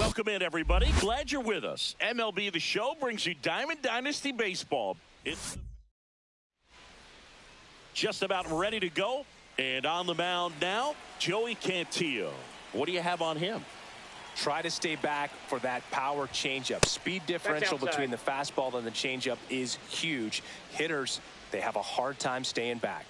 Welcome in, everybody. Glad you're with us. MLB The Show brings you Diamond Dynasty Baseball. It's just about ready to go. And on the mound now, Joey Cantillo. What do you have on him? Try to stay back for that power changeup. Speed differential between the fastball and the changeup is huge. Hitters, they have a hard time staying back.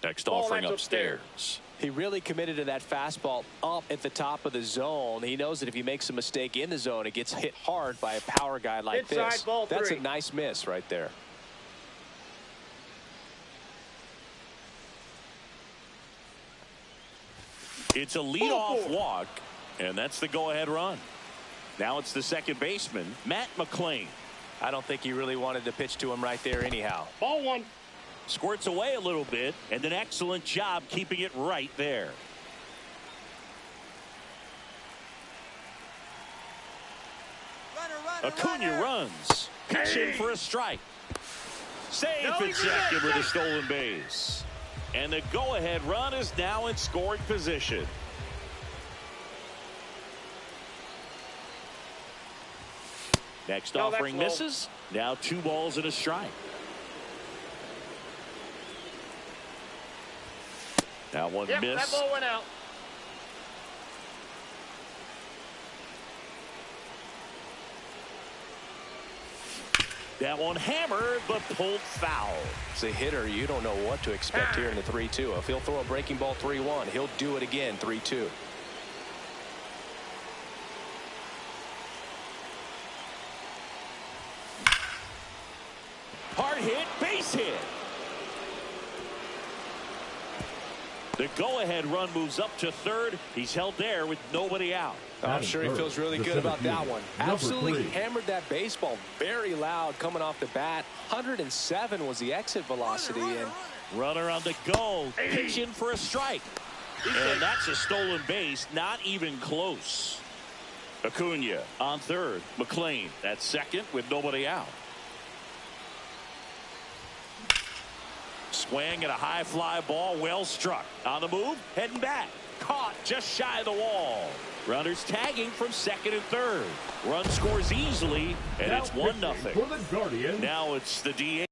Next offering upstairs. He really committed to that fastball up at the top of the zone. He knows that if he makes a mistake in the zone, it gets hit hard by a power guy like this. That's a nice miss right there. It's a leadoff walk, and that's the go-ahead run. Now it's the second baseman, Matt McLean. I don't think he really wanted to pitch to him right there anyhow. Ball one. Squirts away a little bit, and an excellent job keeping it right there. Acuna runs. Pitch in for a strike. Safe at second with a stolen base. And the go-ahead run is now in scoring position. Next offering misses. Now 2 balls and a strike. That one missed. That ball went out. That one hammered, but pulled foul. As a hitter, you don't know what to expect here in the 3-2. If he'll throw a breaking ball 3-1, he'll do it again 3-2. Hard hit, base hit. The go-ahead run moves up to third. He's held there with nobody out. I'm sure he feels really good about that one. Absolutely hammered that baseball very loud coming off the bat. 107 was the exit velocity. And runner on the go. Pitch in for a strike. And that's a stolen base. Not even close. Acuna on third. McLean at second with nobody out. Swing at a high fly ball, well struck. On the move, heading back. Caught just shy of the wall. Runners tagging from second and third. Run scores easily, and it's 1-0. Now it's the DH.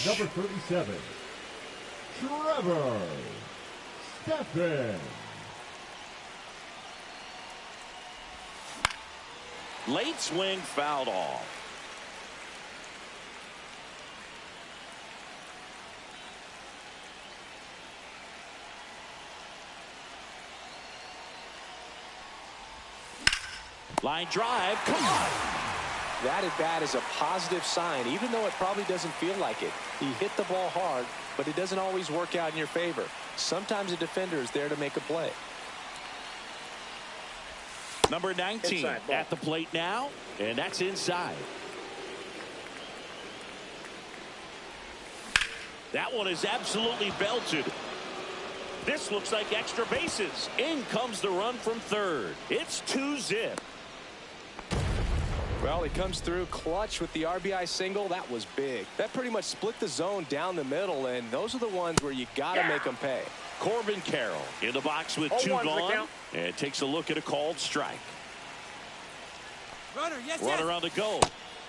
Number 37, Trevor Stephan. Late swing fouled off. Line drive, come on. That at bat is a positive sign, even though it probably doesn't feel like it. He hit the ball hard, but it doesn't always work out in your favor. Sometimes a defender is there to make a play. Number 19 at the plate now, and that's inside. That one is absolutely belted. This looks like extra bases. In comes the run from third. It's 2-zip. Well, he comes through clutch with the RBI single. That was big. That pretty much split the zone down the middle, and those are the ones where you got to make them pay. Corbin Carroll in the box with 2 gone, and takes a look at a called strike. Runner on the go.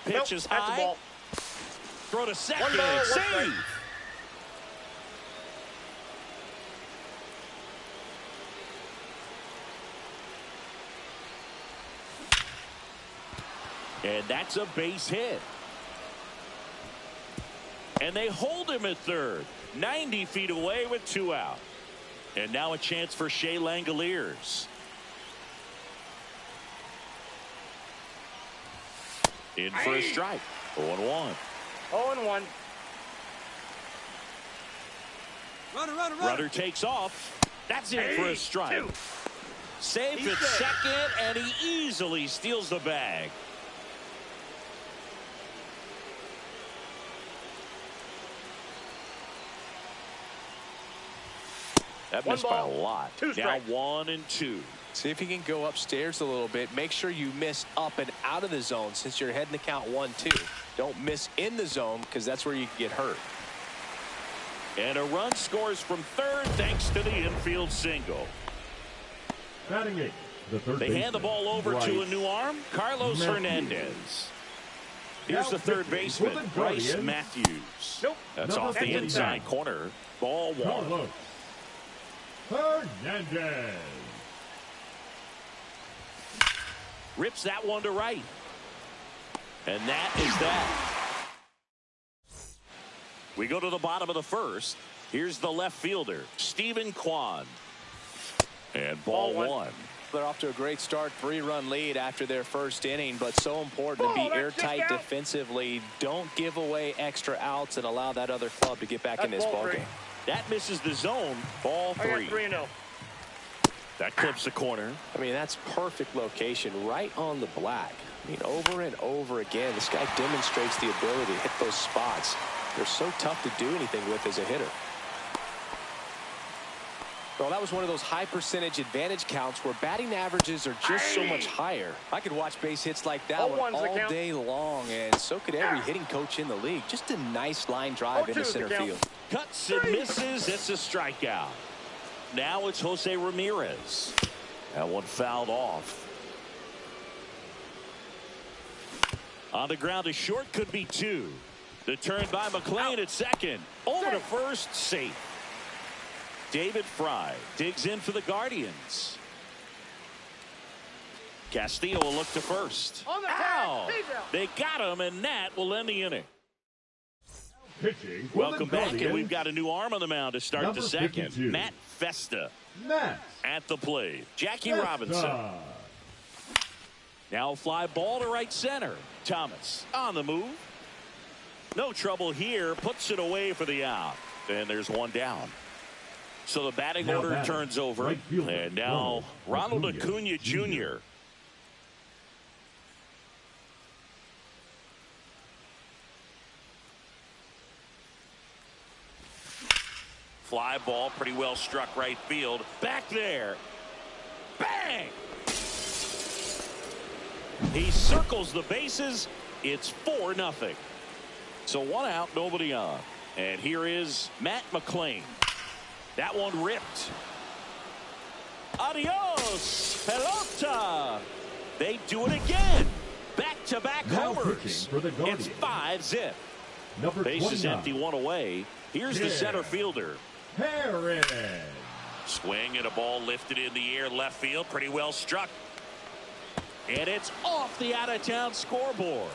Pitch is high. Throw to second. Save. And that's a base hit. And they hold him at third. 90 feet away with 2 out. And now a chance for Shea Langoliers. In for a strike. 0-1. 0-1. Runner takes off. That's in for a strike. Safe at second, and he easily steals the bag. That missed by a lot. Now 1-2. See if you can go upstairs a little bit. Make sure you miss up and out of the zone since you're heading to count 1-2. Don't miss in the zone because that's where you can get hurt. And a run scores from third thanks to the infield single. Batting 8, the third They hand the ball over to a new arm, Carlos Hernandez. Here's the third baseman, Bryce Matthews. That's off the inside corner. Ball 1. Hernandez rips that one to right. And that is that. We go to the bottom of the first. Here's the left fielder, Stephen Kwan. And ball 1. They're off to a great start, 3-run lead after their first inning, but so important to be airtight defensively. Don't give away extra outs and allow that other club to get back in this ball game. That misses the zone. Ball 3. That clips the corner. I mean, that's perfect location right on the black. I mean, over and over again, this guy demonstrates the ability to hit those spots. They're so tough to do anything with as a hitter. Well, that was one of those high percentage advantage counts where batting averages are just so much higher. I could watch base hits like that one all day long, and so could every hitting coach in the league. Just a nice line drive into center field. Cuts and misses. It's a strikeout. Now it's Jose Ramirez. That one fouled off. On the ground to short, could be 2. The turn by McLean at second. Over to first, safe. David Fry digs in for the Guardians. Castillo will look to first. Ow! They got him, and that will end the inning. Welcome back, and we've got a new arm on the mound to start the second. 52. Matt Festa at the plate. Jackie Robinson. Now a fly ball to right center. Thomas on the move. No trouble here. Puts it away for the out. And there's one down. So the batting order turns over. And now Ronald Acuna Jr. Fly ball pretty well struck right field. Back there. Bang! He circles the bases. It's 4-0. So 1 out, nobody on. And here is Matt McLean. That one ripped. Adios, pelota. They do it again. Back-to-back homers. It's 5-0. Number Base is 29. empty, one away. Here's the center fielder. Harris. Swing and a ball lifted in the air left field. Pretty well struck. And it's off the out-of-town scoreboard.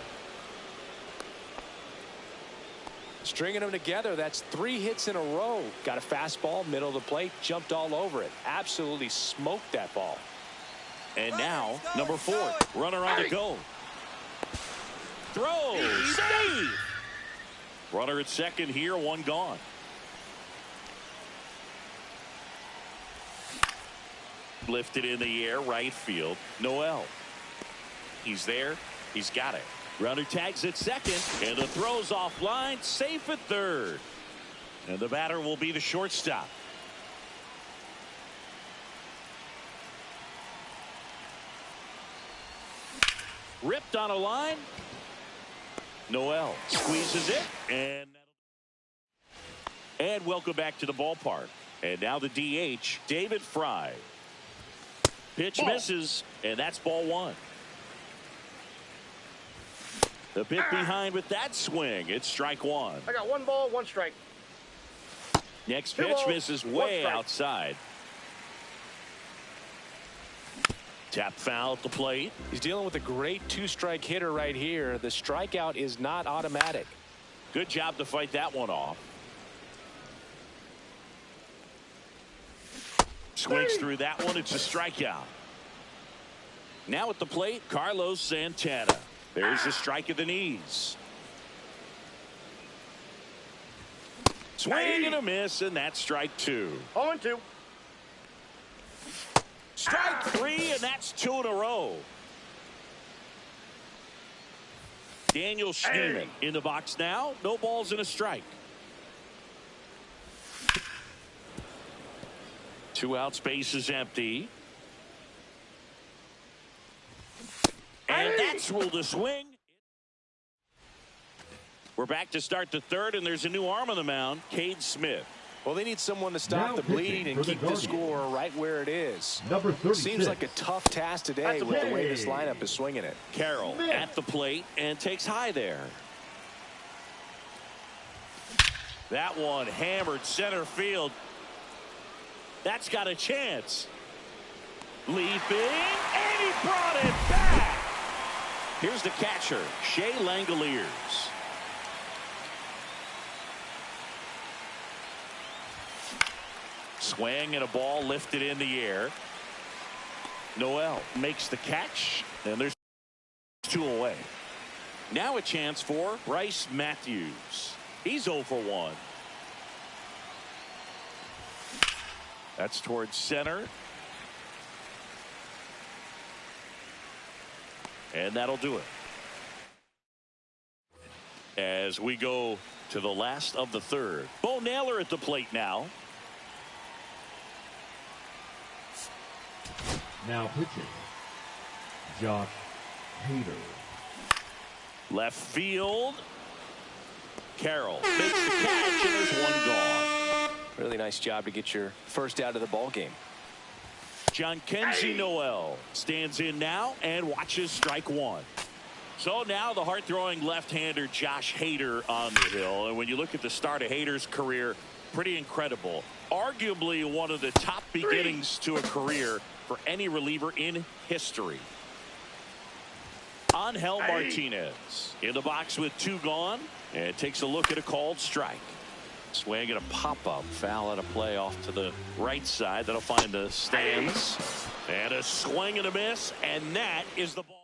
Stringing them together, that's 3 hits in a row. Got a fastball, middle of the plate, jumped all over it. Absolutely smoked that ball. And now, number 4, runner on the go. Throw, save. Runner at second here, one gone. Lifted in the air, right field. Noel. He's there. He's got it. Runner tags at second, and the throw's offline, safe at third. And the batter will be the shortstop. Ripped on a line. Noel squeezes it, and welcome back to the ballpark. And now the DH, David Fry. Pitch misses, and that's ball 1. The bit behind with that swing. It's strike 1. I got 1 ball, 1 strike. Next pitch misses way outside. Tap foul at the plate. He's dealing with a great 2-strike hitter right here. The strikeout is not automatic. Good job to fight that one off. Swings through that one. It's a strikeout. Now at the plate, Carlos Santana. There's a strike at the knees. Swing and a miss, and that's strike 2. 0-2. Strike 3, and that's 2 in a row. Daniel Schneemann in the box now. No balls and a strike. 2 outs, base is empty. And that's ruled a swing. We're back to start the third, and there's a new arm on the mound, Cade Smith. Well, they need someone to stop the bleed and keep the score right where it is. Number 36. Seems like a tough task today with the way this lineup is swinging it. Carroll at the plate and takes high there. That one hammered center field. That's got a chance. Leaping, and he brought it back. Here's the catcher, Shea Langoliers. Swing and a ball lifted in the air. Noel makes the catch, and there's 2 away. Now a chance for Bryce Matthews. He's 0 for 1. That's towards center. And that'll do it. As we go to the last of the third. Bo Naylor at the plate now. Now pitching, Josh Hader. Left field. Carroll makes the catch, and there's 1 gone. Really nice job to get your first out of the ball game. John Kenzie Noel stands in now and watches strike 1. So now the hard-throwing left-hander Josh Hader on the hill. And when you look at the start of Hader's career, pretty incredible. Arguably one of the top beginnings to a career for any reliever in history. Angel Martinez in the box with 2 gone, and takes a look at a called strike. Swing and a pop-up foul at a play off to the right side. That'll find the stands. And a swing and a miss, and that is the ball.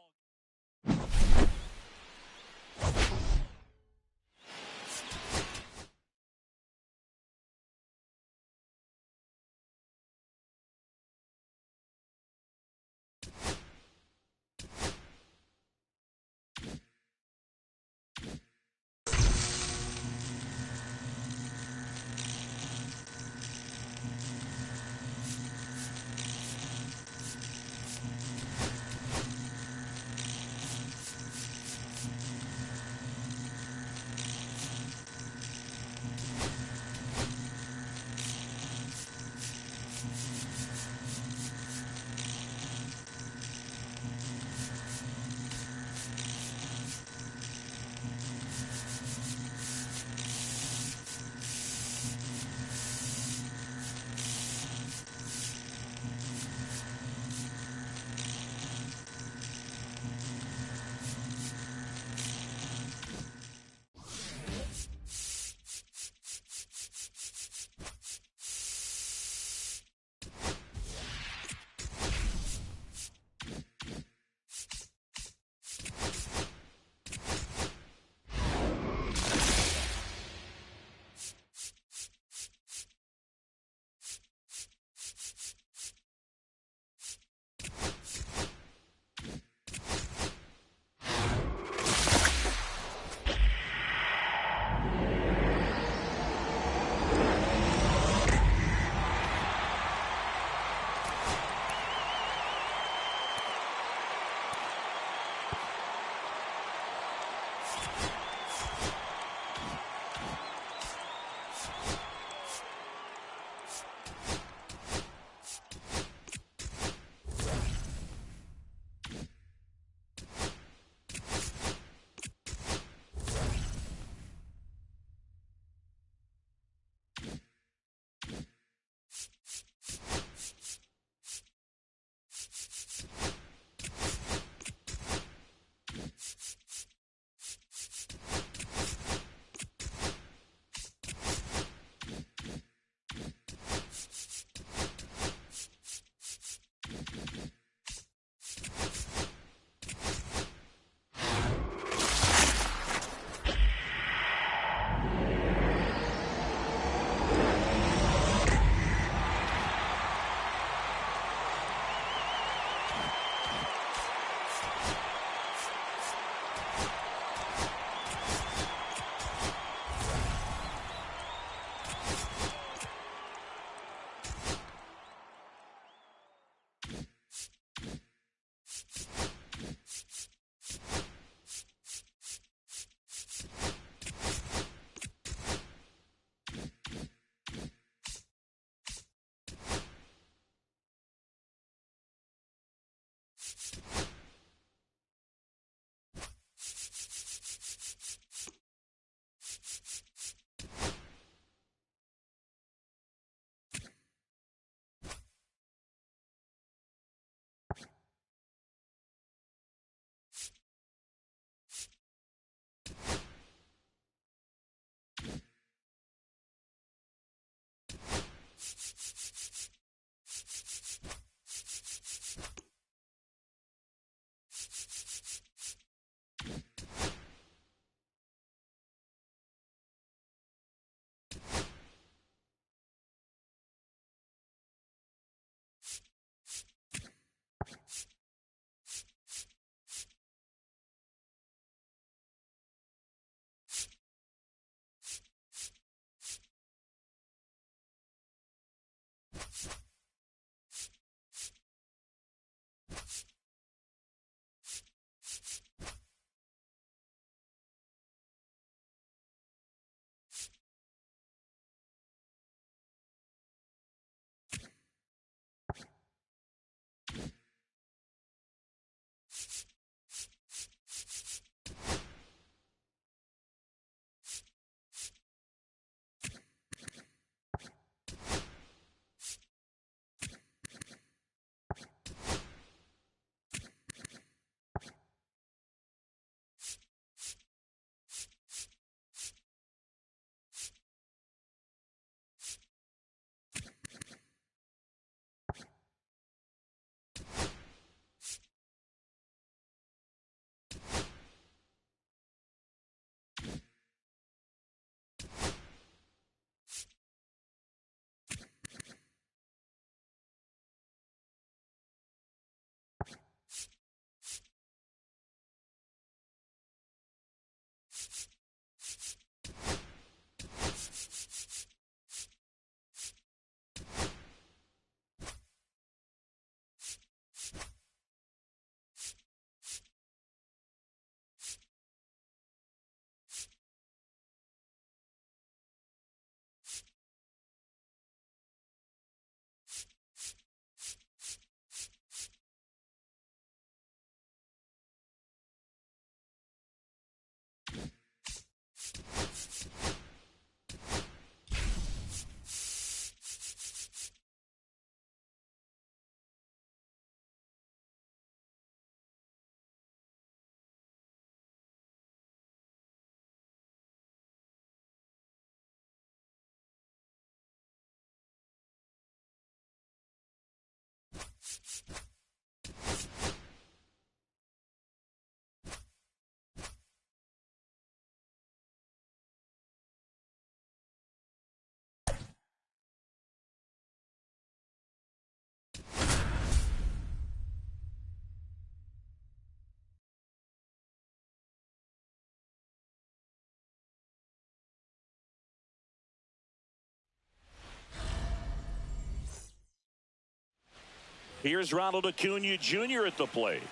Here's Ronald Acuna Jr. at the plate.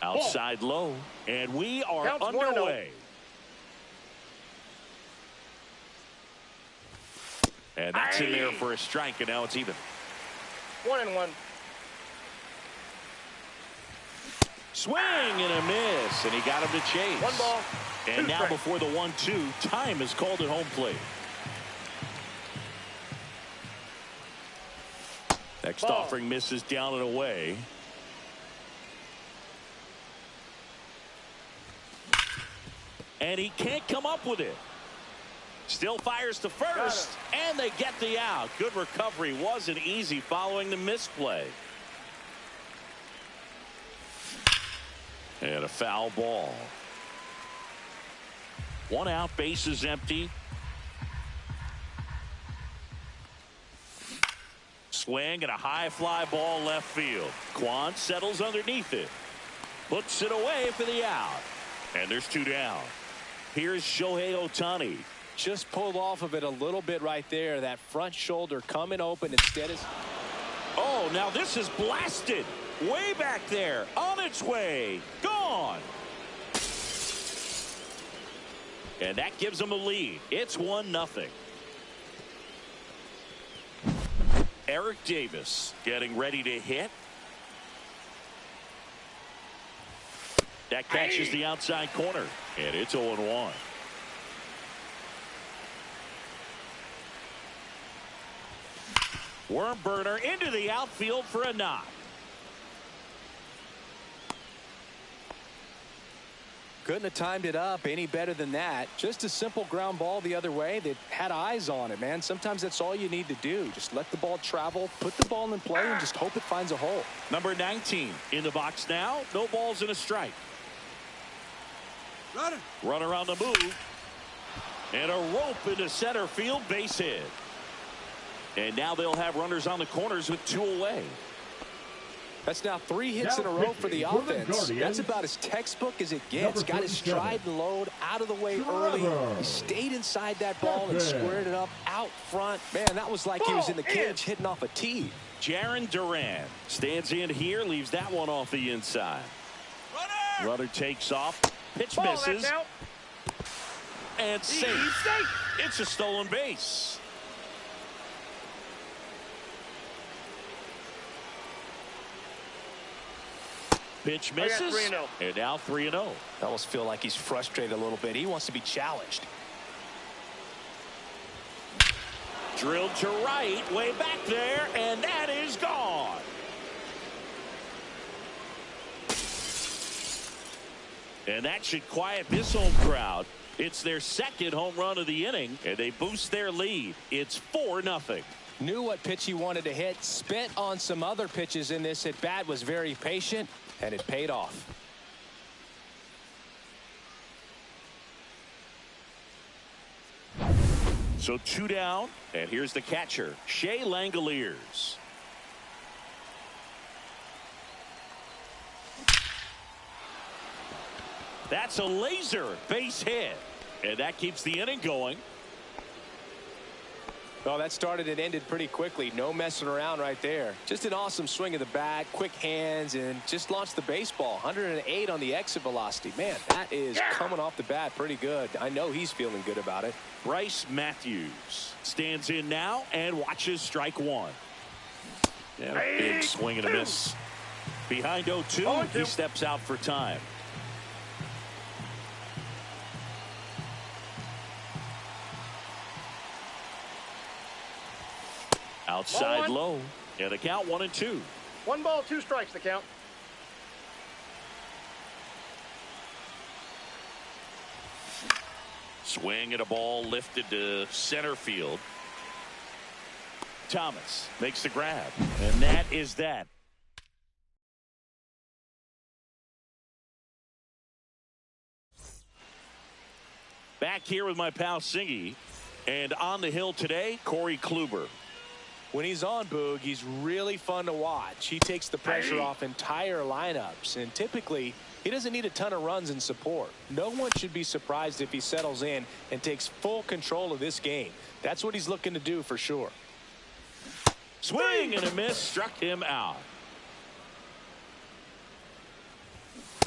Outside low, and we are underway. And that's in there for a strike, and now it's even. 1-1. Swing and a miss, and he got him to chase. 1 ball. And now before the 1-2, time is called at home plate. Next offering misses down and away. And he can't come up with it. Still fires to first, and they get the out. Good recovery. Wasn't easy following the misplay. And a foul ball. 1 out, bases empty. Swing and a high fly ball left field. Quan settles underneath it. Puts it away for the out. And there's 2 down. Here's Shohei Ohtani. Just pulled off of it a little bit right there. That front shoulder coming open instead of. Oh, now this is blasted. Way back there. On its way. Gone. And that gives them a lead. It's 1-0. Eric Davis getting ready to hit. That catches the outside corner, and it's 0-1. Worm burner into the outfield for a knock. Couldn't have timed it up any better than that. Just a simple ground ball the other way that had eyes on it, man. Sometimes that's all you need to do. Just let the ball travel, put the ball in play, and just hope it finds a hole. Number 19 in the box now. No balls and a strike. Runner on the move. And a rope into center field, base hit. And now they'll have runners on the corners with 2 away. That's now 3 hits in a row for the offense. That's about as textbook as it gets. Got his stride and load out of the way early. He stayed inside that ball and squared it up out front. Man, that was like he was in the cage hitting off a tee. Jarren Duran stands in here, leaves that one off the inside. Runner takes off. Pitch misses. And safe. It's a stolen base. Pitch misses. And now 3-0. I almost feel like he's frustrated a little bit. He wants to be challenged. Drilled to right, way back there, and that is gone. And that should quiet this home crowd. It's their second home run of the inning, and they boost their lead. It's 4-0. Knew what pitch he wanted to hit. Spent on some other pitches in this at bat. Was very patient, and it paid off. So 2 down, and here's the catcher, Shea Langoliers. That's a laser base hit, and that keeps the inning going. Well, that started and ended pretty quickly. No messing around right there. Just an awesome swing of the bat, quick hands, and just launched the baseball. 108 on the exit velocity. Man, that is coming off the bat pretty good. I know he's feeling good about it. Bryce Matthews stands in now and watches strike one. Yeah, big swing and a miss. Behind 0-2, he steps out for time. Outside low, and the count 1-2. 1 ball, 2 strikes, the count. Swing and a ball lifted to center field. Thomas makes the grab, and that is that. Back here with my pal Singy, and on the hill today, Corey Kluber. When he's on, Boog, he's really fun to watch. He takes the pressure off entire lineups, and typically he doesn't need a ton of runs and support. No one should be surprised if he settles in and takes full control of this game. That's what he's looking to do for sure. Swing and a miss, struck him out.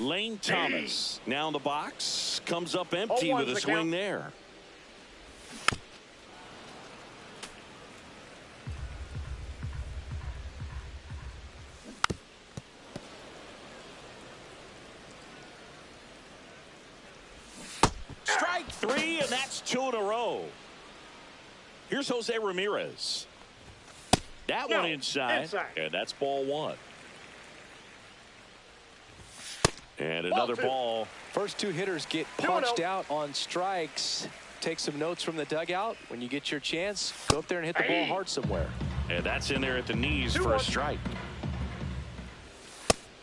Lane Thomas now in the box, comes up empty with a swing there. Strike 3, and that's 2 in a row. Here's Jose Ramirez. That one inside, and that's ball 1. And another ball. First 2 hitters get punched out on strikes. Take some notes from the dugout. When you get your chance, go up there and hit the ball hard somewhere. And that's in there at the knees for a strike.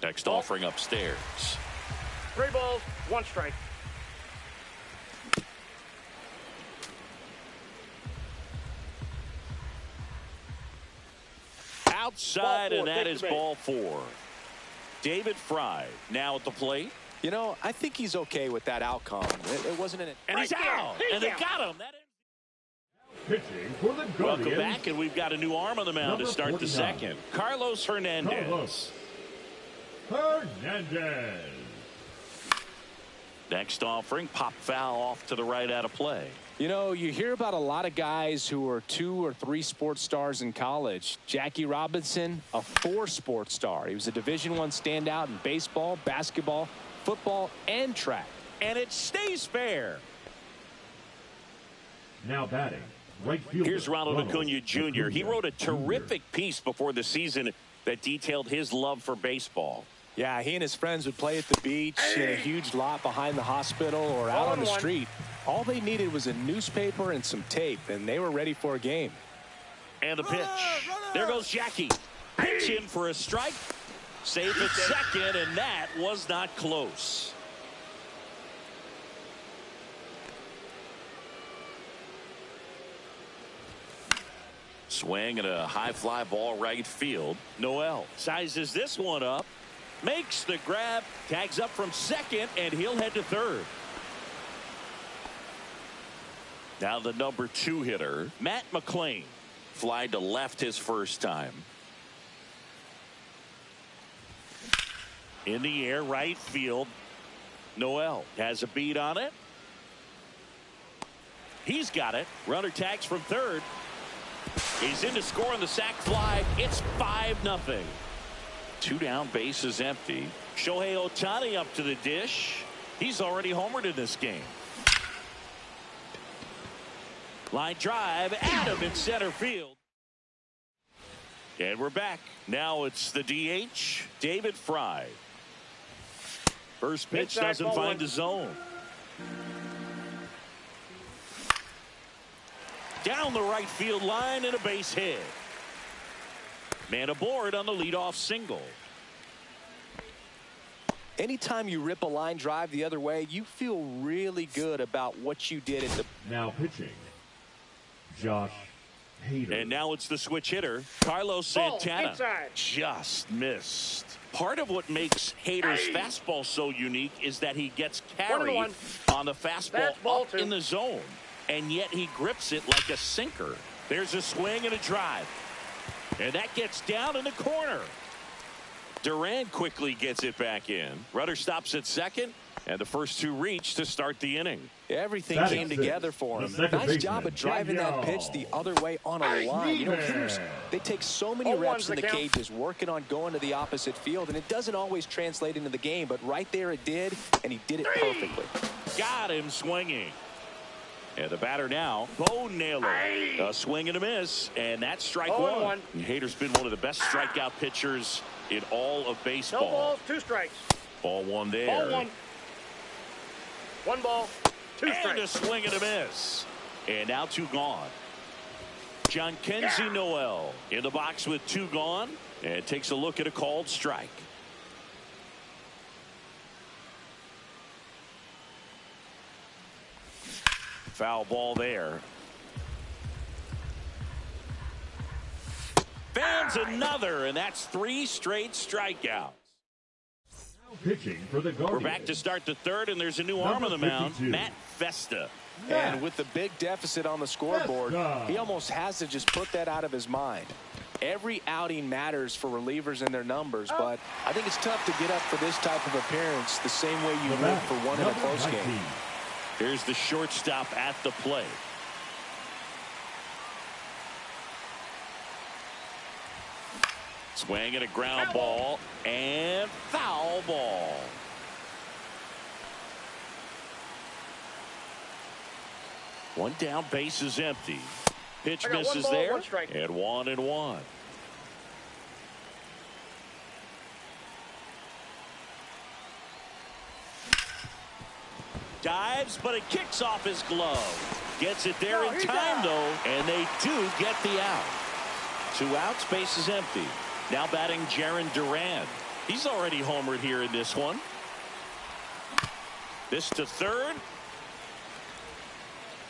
Next offering upstairs. 3 balls, 1 strike. Outside, and that is ball 4. David Fry now at the plate. You know, I think he's okay with that outcome. It wasn't an... And he's out, and they got him. Pitching for the Guardians. Welcome back, and we've got a new arm on the mound to start the second. Carlos Hernandez. Hernandez. Next offering, pop foul off to the right out of play. You know, you hear about a lot of guys who are 2 or 3 sports stars in college. Jackie Robinson, a 4 sports star. He was a Division I standout in baseball, basketball, football, and track. And it stays fair. Now batting, right fielder. Here's Ronald Acuna Jr. He wrote a terrific piece before the season that detailed his love for baseball. Yeah, he and his friends would play at the beach in a huge lot behind the hospital or out on the street. All they needed was a newspaper and some tape, and they were ready for a game. And the pitch. There goes Jackie. Pitch in for a strike. Safe at second, and that was not close. Swing and a high fly ball right field. Noel sizes this one up, makes the grab, tags up from second, and he'll head to third. Now the number 2 hitter, Matt McClain. Fly to left his first time. In the air, right field. Noel has a beat on it. He's got it. Runner tags from third. He's in to score on the sac fly. It's 5-0. 2 down, bases empty. Shohei Ohtani up to the dish. He's already homered in this game. Line drive, at him in center field. And we're back. Now it's the DH, David Fry. First pitch doesn't find the zone. Down the right field line and a base hit. Man aboard on the leadoff single. Anytime you rip a line drive the other way, you feel really good about what you did at the. Now pitching, Josh Hader. And now it's the switch hitter, Carlos Santana. Just missed. Part of what makes Hader's fastball so unique is that he gets carried on the fastball up in the zone, and yet he grips it like a sinker. There's a swing and a drive, and that gets down in the corner. Duran quickly gets it back in. Rudder stops at second, and the first 2 reach to start the inning. Everything came together for him. Nice job of driving that pitch the other way on a line. You know, hitters, they take so many reps in the cages working on going to the opposite field, and it doesn't always translate into the game, but right there it did, and he did it perfectly. Got him swinging. And the batter now, Bo Naylor. A swing and a miss, and that's strike 1. Hader's been one of the best strikeout pitchers in all of baseball. No balls, 2 strikes. Ball 1 there. Ball 1. 1 ball, 2 strikes. And a swing and a miss. And now 2 gone. John Kenzie Noel in the box with 2 gone, and takes a look at a called strike. Foul ball there. Fans another, and that's 3 straight strikeouts. Pitching for the Guardians. We're back to start the third, and there's a new arm on the mound, Matt Festa. And with the big deficit on the scoreboard, he almost has to just put that out of his mind. Every outing matters for relievers and their numbers, but I think it's tough to get up for this type of appearance the same way you would for one in a close game. Here's the shortstop at the plate. Swing and a ground ball, and foul ball. One down, base is empty. Pitch misses there, and 1-1. Dives, but it kicks off his glove. Gets it there in time, though, and they do get the out. 2 outs, base is empty. Now batting Jarren Duran. He's already homered here in this one. This to third.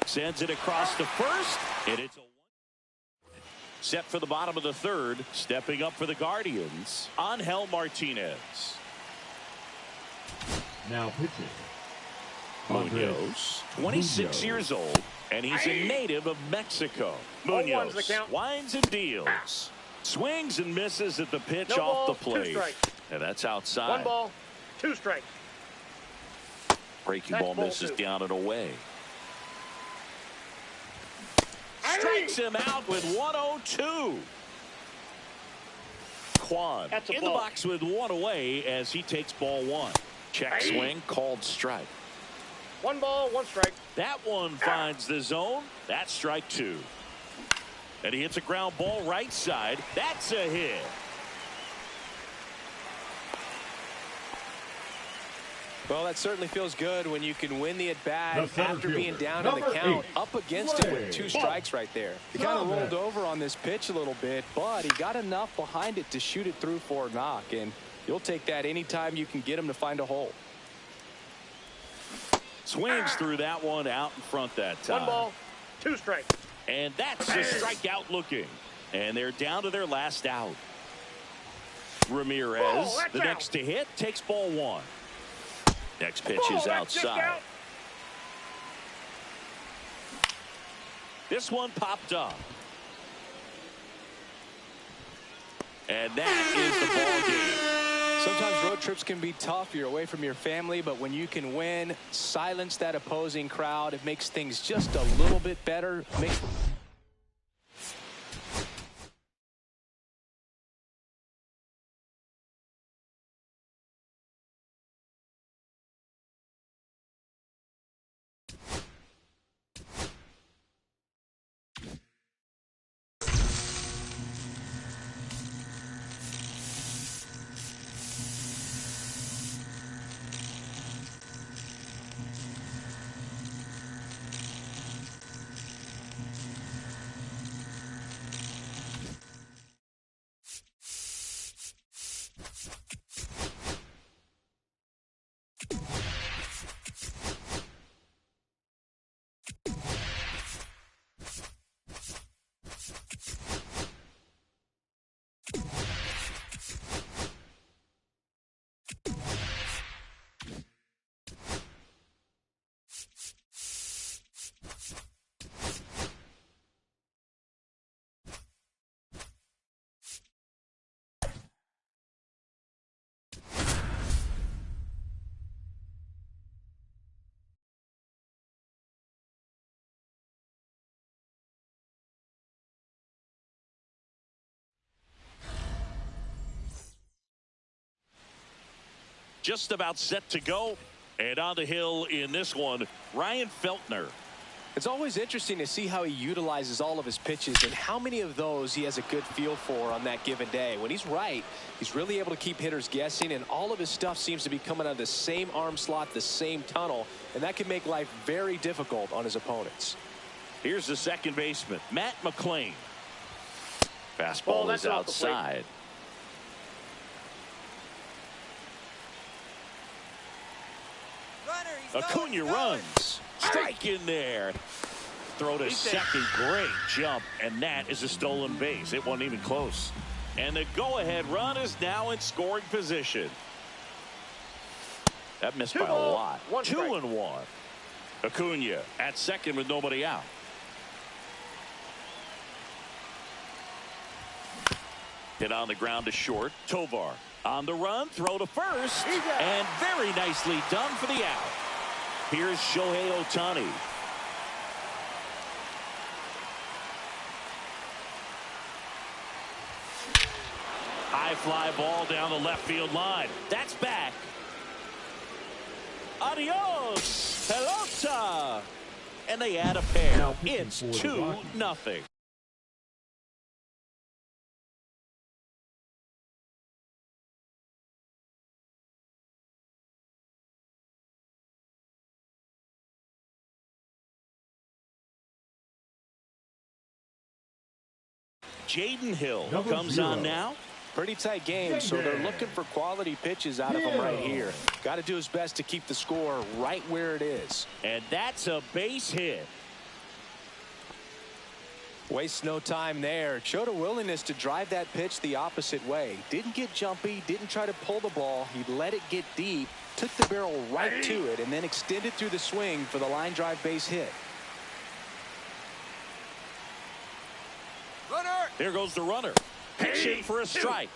Sends it across to first, and it's a 1. Set for the bottom of the third. Stepping up for the Guardians, Angel Martinez. Now pitching, Munoz, 26 years old, and he's a native of Mexico. Munoz winds and deals. Swings and misses at the pitch off the plate. And that's outside. 1 ball, 2 strikes. Breaking ball misses down and away. Strikes him out with 1-0-2. Quan in the box with 1 away as he takes ball 1. Check swing, called strike. 1 ball, 1 strike. That one finds the zone. That's strike 2. And he hits a ground ball right side. That's a hit. Well, that certainly feels good when you can win the at-bat after being down in the count, up against it with 2 strikes right there. He kind of rolled over on this pitch a little bit, but he got enough behind it to shoot it through for a knock, and you'll take that anytime you can get him to find a hole. Swings through that one out in front that time. 1 ball, 2 strikes. And that's a strikeout looking. And they're down to their last out. Ramirez, the next to hit, takes ball one. Next pitch is outside. This one popped up. And that is the ball game. Sometimes road trips can be tough. You're away from your family, but when you can win, silence that opposing crowd. It makes things just a little bit better. Just about set to go. And on the hill in this one, Ryan Feltner. It's always interesting to see how he utilizes all of his pitches and how many of those he has a good feel for on that given day. When he's right, he's really able to keep hitters guessing, and all of his stuff seems to be coming out of the same arm slot, the same tunnel, and that can make life very difficult on his opponents. Here's the second baseman, Matt McClain. Fastball is outside. Acuna runs. Strike in there. Throw to second. Great jump. And that is a stolen base. It wasn't even close. And the go-ahead run is now in scoring position. That missed by a lot. 2-1. Acuna at second with nobody out. Hit on the ground to short. Tovar on the run. Throw to first. And very nicely done for the out. Here's Shohei Ohtani. High fly ball down the left field line. That's back. Adios, pelota. And they add a pair. It's 2-0. Jaden Hill comes on now. Pretty tight game, so they're looking for quality pitches out of him right here. Got to do his best to keep the score right where it is. And that's a base hit. Wastes no time there. Showed a willingness to drive that pitch the opposite way. Didn't get jumpy, didn't try to pull the ball. He let it get deep, took the barrel right to it, and then extended through the swing for the line drive base hit. There goes the runner. Pitching for a strike.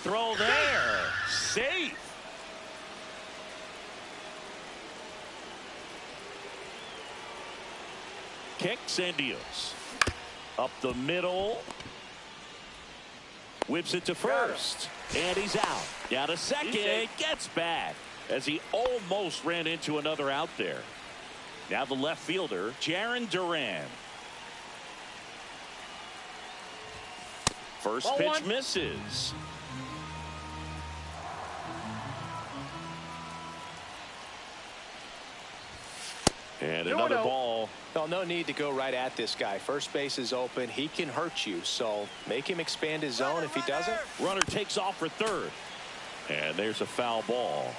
Throw there. Safe. Kicks and deals. Up the middle. Whips it to first. And he's out. Down to second. Gets back as he almost ran into another out there. Now the left fielder, Jarren Duran. First pitch misses. And another ball. Well, no need to go right at this guy. First base is open. He can hurt you, so make him expand his zone if he doesn't. Runner takes off for third. And there's a foul ball.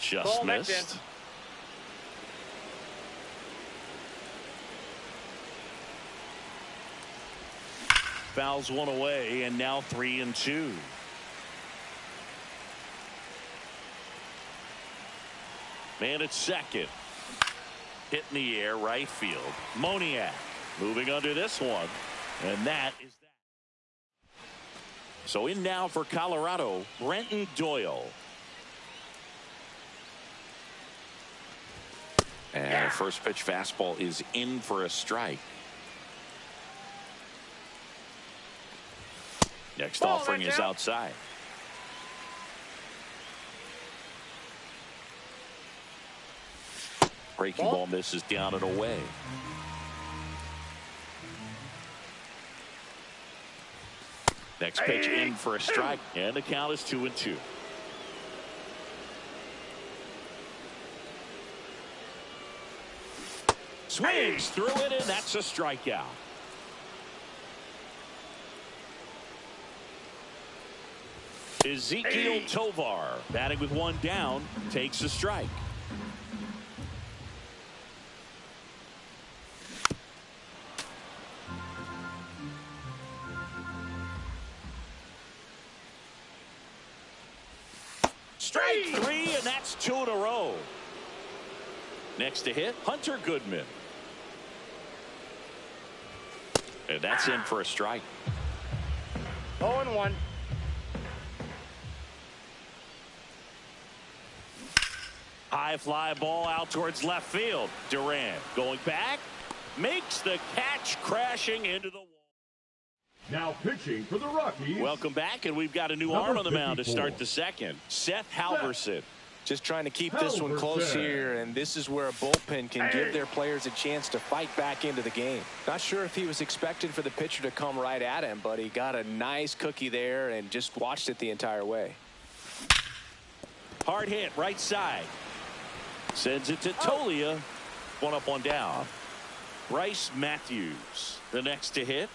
Just missed. fouls one away, and now 3-2. Man at second. Hit in the air, right field. Moniak moving under this one, and that is that. So in now for Colorado, Brenton Doyle. And first pitch fastball is in for a strike. Next offering is outside. Breaking ball misses down and away. Next pitch in for a strike, and the count is 2-2. Swings through it, and that's a strikeout. Ezekiel Tovar, batting with one down, takes a strike. Strike three, and that's 2 in a row. Next to hit, Hunter Goodman. And that's in for a strike. 0-1. High fly ball out towards left field. Durant going back, makes the catch, crashing into the wall. Now pitching for the Rockies. Welcome back, and we've got a new arm on the mound to start the second. Seth Halverson. Just trying to keep this one close here, and this is where a bullpen can give their players a chance to fight back into the game. Not sure if he was expecting for the pitcher to come right at him, but he got a nice cookie there and just watched it the entire way. Hard hit, right side. Sends it to Tolia. One up, one down. Bryce Matthews, the next to hit.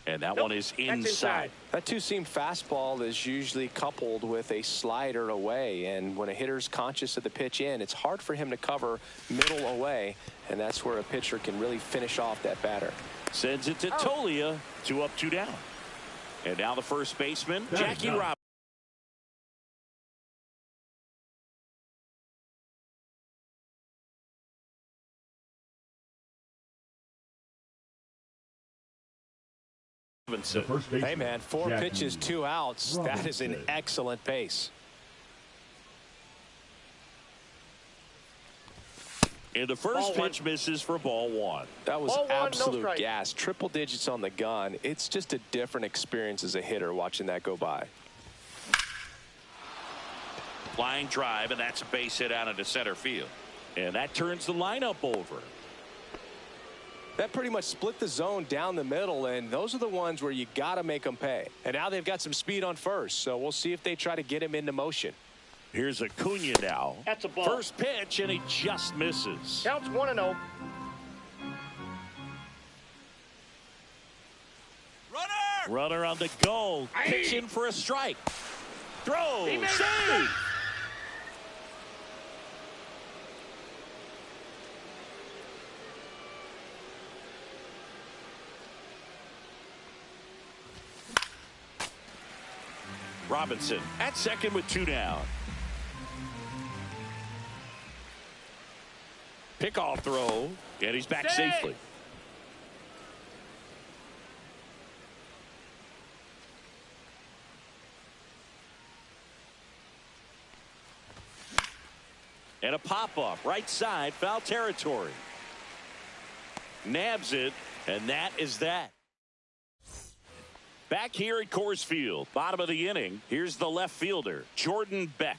And that one is inside. That two-seam fastball is usually coupled with a slider away, and when a hitter's conscious of the pitch in, it's hard for him to cover middle away, and that's where a pitcher can really finish off that batter. Sends it to Tolia. 2 up, 2 down. And now the first baseman, Jackie Robinson. Hey man, 4 pitches, 2 outs. That is an excellent pace. And the first pitch misses for ball 1. That was absolute gas. Triple digits on the gun. It's just a different experience as a hitter watching that go by. Flying drive, and that's a base hit out into center field. And that turns the lineup over. That pretty much split the zone down the middle, and those are the ones where you got to make them pay. And now they've got some speed on first, so we'll see if they try to get him into motion. Here's Acuna now. That's a ball. First pitch, and he just misses. Counts 1-0. Runner on the go. Pitch in for a strike. Throw. Save. Robinson at second with 2 down. Pickoff throw, and he's back safely. And a pop-up right side, foul territory. Nabs it, and that is that. Back here at Coors Field, bottom of the inning, here's the left fielder, Jordan Beck.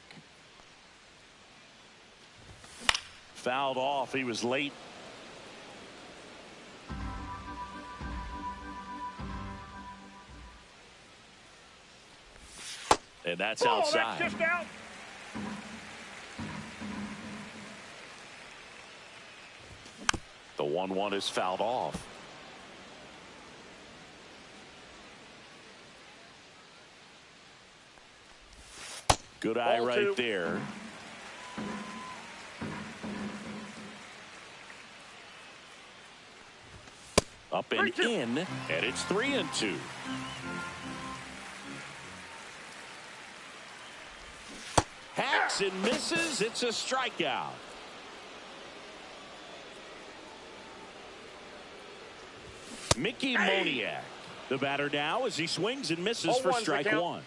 Fouled off, he was late. And that's outside. That's just out. The 1-1 is fouled off. Good eye right there. Up and in, and it's 3-2. Hacks and misses. It's a strikeout. Mickey Moniak, the batter now as he swings and misses for strike one.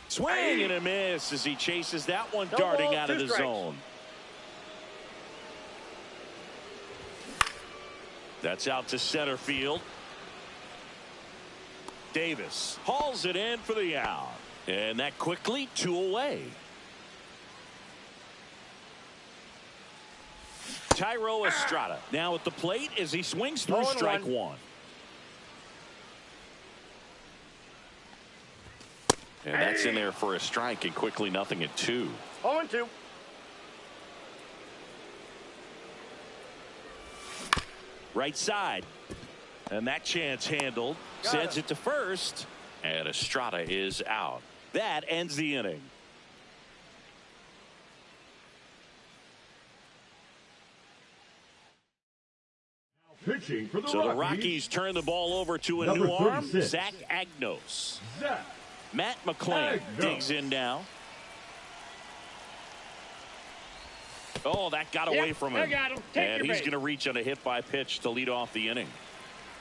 Swing and a miss as he chases that one darting out of the zone. That's out to center field. Davis hauls it in for the out. And that quickly 2 away. Tyro Estrada now at the plate as he swings through strike one. And that's in there for a strike, and quickly 0-2. 0-2. Right side. And that chance handled. Sends it to first. And Estrada is out. That ends the inning. Pitching for the Rockies turn the ball over to a new arm, Zach Agnos. Matt McClain digs in now. Oh, that got away from him. And he's going to reach on a hit by pitch to lead off the inning.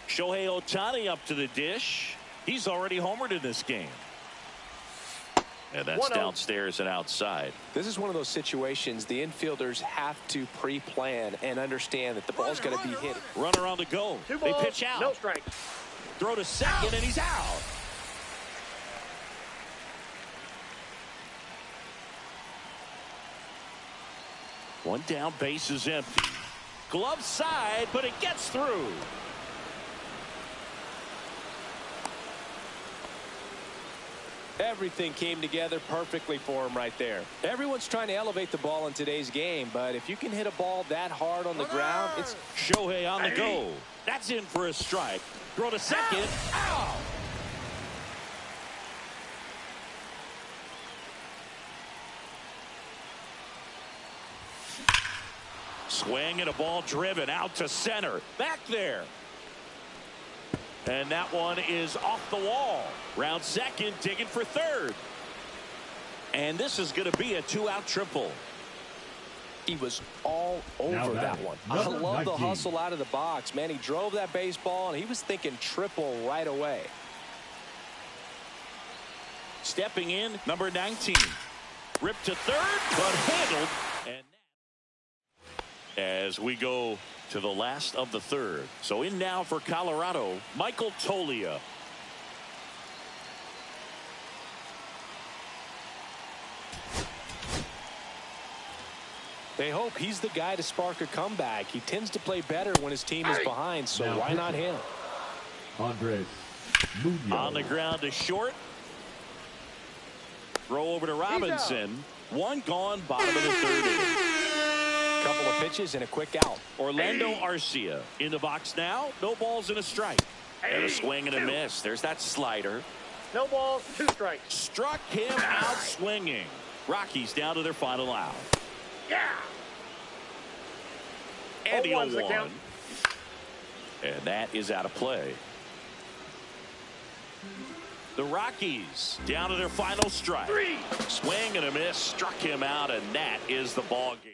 Shohei Ohtani up to the dish. He's already homered in this game. And that's downstairs and outside. This is one of those situations the infielders have to pre-plan and understand that the ball's going to be hit. Runner on the go. They pitch out. No strike. Throw to second, and he's out. One down, base is empty. Glove side, but it gets through. Everything came together perfectly for him right there. Everyone's trying to elevate the ball in today's game, but if you can hit a ball that hard on the ground, it's Shohei on the go. That's in for a strike. Throw to second. Out. Swing and a ball driven out to center. Back there. And that one is off the wall. Round second, digging for third. And this is going to be a 2-out triple. He was all over that one. I love the hustle out of the box. Man, he drove that baseball, and he was thinking triple right away. Stepping in, number 19. Ripped to third, but handled. And as we go to the last of the third. So in now for Colorado, Michael Toglia. They hope he's the guy to spark a comeback. He tends to play better when his team is behind, so why not him? Andres Munoz. On the ground to short. Throw over to Robinson. One gone, bottom of the third inning. Couple of pitches and a quick out. Orlando Arcia in the box now. No balls and a strike. And a swing and a miss. There's that slider. No balls, 2 strikes. Struck him out swinging. Rockies down to their final out. Yeah. And 0-1. And that is out of play. The Rockies down to their final strike. 3. Swing and a miss. Struck him out, and that is the ball game.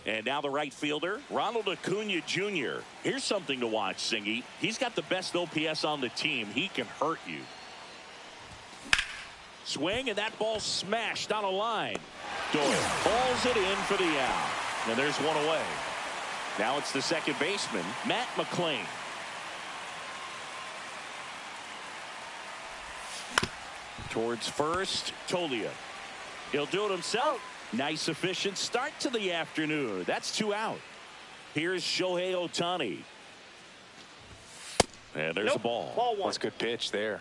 And now the right fielder, Ronald Acuna Jr. Here's something to watch, Singy. He's got the best OPS on the team. He can hurt you. Swing, and that ball smashed on a line. Doyle hauls it in for the out. And there's one away. Now it's the second baseman, Matt McClain. Towards first, Tolia. He'll do it himself. Nice, efficient start to the afternoon. That's 2 out. Here's Shohei Ohtani. And there's the ball. Ball 1. That's a good pitch there.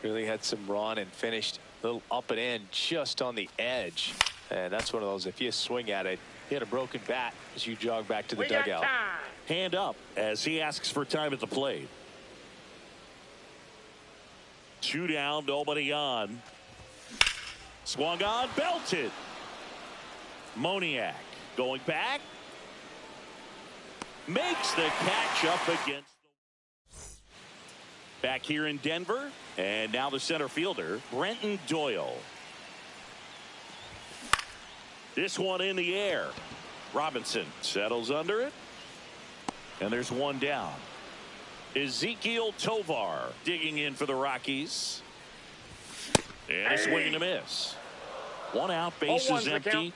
Really had some run and finished a little up and in just on the edge. And that's one of those, if you swing at it, hit a broken bat as you jog back to the dugout. Hand up as he asks for time at the plate. 2 down, nobody on. Swung on, belted. Moniak going back. Makes the catch up against. Back here in Denver. And now the center fielder, Brenton Doyle. This one in the air. Robinson settles under it. And there's one down. Ezekiel Tovar digging in for the Rockies. And a swing and a miss. 1 out, base is empty.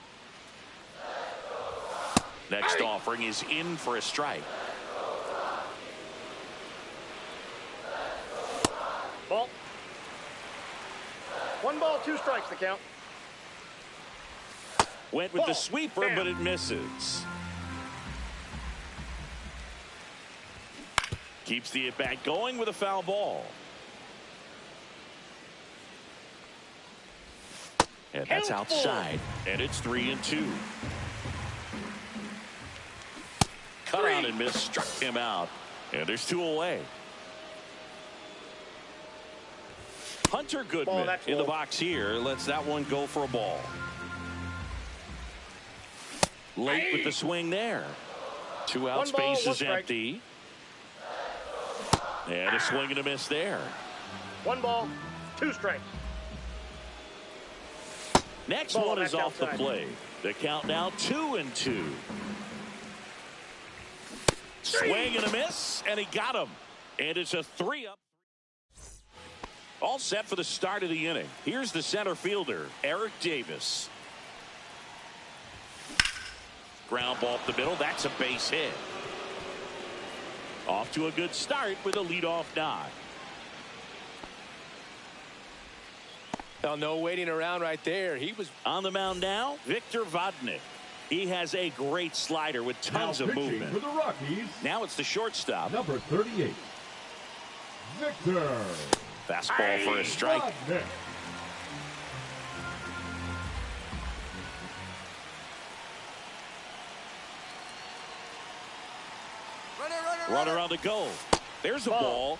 Next offering is in for a strike. Ball. 1 ball, 2 strikes, the count. Went with the sweeper, but it misses. Keeps the at-bat going with a foul ball. And that's outside. And it's 3-2. Cut out and miss, struck him out. And there's 2 away. Hunter Goodman in the box here. Lets that one go for a ball. Late with the swing there. 2 outs, base is empty. And a swing and a miss there. 1 ball, 2 strikes. Next one is off the plate. The count now 2-2. Swing and a miss, and he got him. And it's a 3-up. All set for the start of the inning. Here's the center fielder, Eric Davis. Ground ball up the middle. That's a base hit. Off to a good start with a leadoff knock. Well, no waiting around right there. He was on the mound now. Victor Vodnik. He has a great slider with tons of movement. For the Rockies, now it's the shortstop. number 38, Victor. Fastball for a strike. Vodnik. Runner on the go. There's a ball.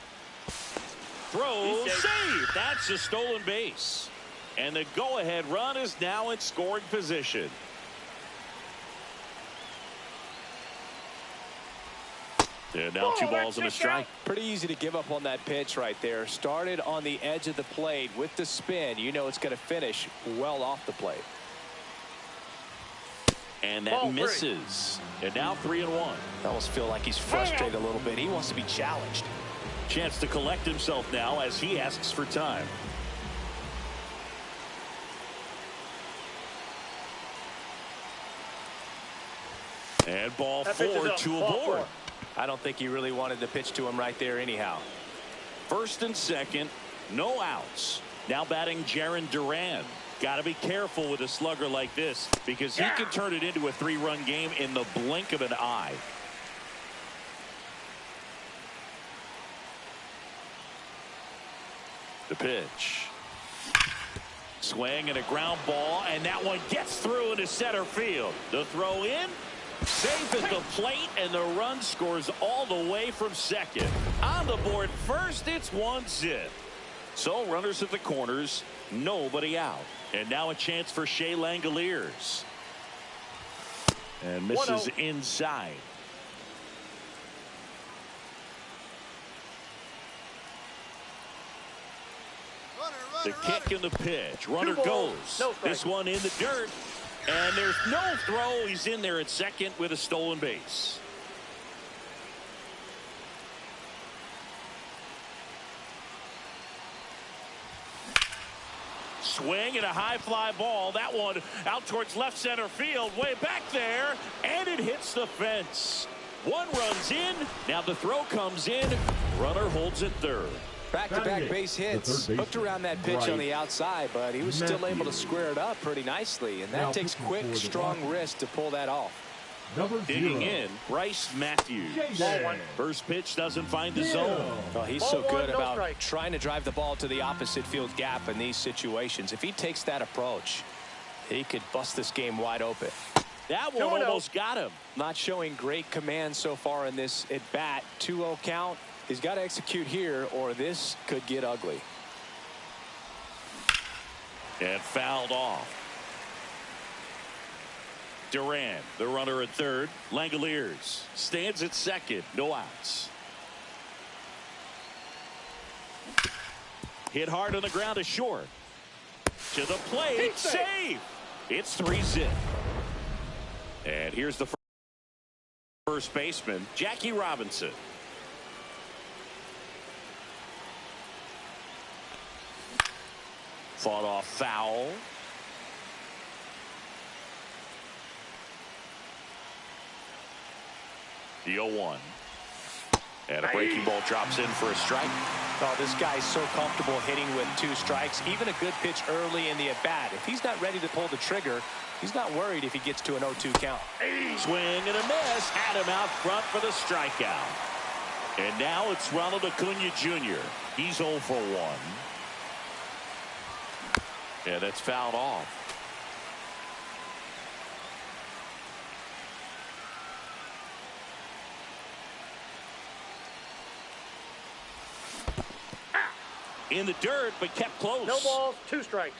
Throw, save. That's a stolen base. And the go-ahead run is now in scoring position. And now 2 balls and a strike. Pretty easy to give up on that pitch right there. Started on the edge of the plate with the spin. You know it's going to finish well off the plate. And that misses. And now 3-1. I almost feel like he's frustrated a little bit. He wants to be challenged. Chance to collect himself now as he asks for time. And ball 4, 2 aboard. I don't think he really wanted to pitch to him right there anyhow. First and second, no outs. Now batting Jarren Duran. Got to be careful with a slugger like this because he can turn it into a 3-run game in the blink of an eye. The pitch. Swing and a ground ball, and that one gets through into center field. The throw in. Safe at the plate, and the run scores all the way from second. On the board first, it's 1-0. So runners at the corners, nobody out. And now a chance for Shea Langoliers. And misses inside. The kick and the pitch. Runner goes. This one in the dirt. And there's no throw. He's in there at second with a stolen base. Swing and a high fly ball. That one out towards left center field, way back there, and it hits the fence. One runs in. Now the throw comes in. Runner holds it third. Back-to-back base hits. Hooked around that pitch on the outside, but he was still able to square it up pretty nicely, and that takes quick, strong wrist to pull that off. Digging in, Bryce Matthews. First pitch doesn't find the zone. Well, he's so good about trying to drive the ball to the opposite field gap in these situations. If he takes that approach, he could bust this game wide open. That one almost got him. Not showing great command so far in this at-bat. 2-0 count. He's got to execute here, or this could get ugly. And fouled off. Duran, the runner at third. Langoliers stands at second. No outs. Hit hard on the ground to short. To the plate. Save. It's 3-zip. And here's the first baseman, Jackie Robinson. Fought off foul. The 0-1. And a breaking ball drops in for a strike. Oh, this guy's so comfortable hitting with 2 strikes. Even a good pitch early in the at-bat. If he's not ready to pull the trigger, he's not worried if he gets to an 0-2 count. Swing and a miss. Had him out front for the strikeout. And now it's Ronald Acuna Jr. He's 0 for 1. And that's fouled off. In the dirt, but kept close. No balls, 2 strikes.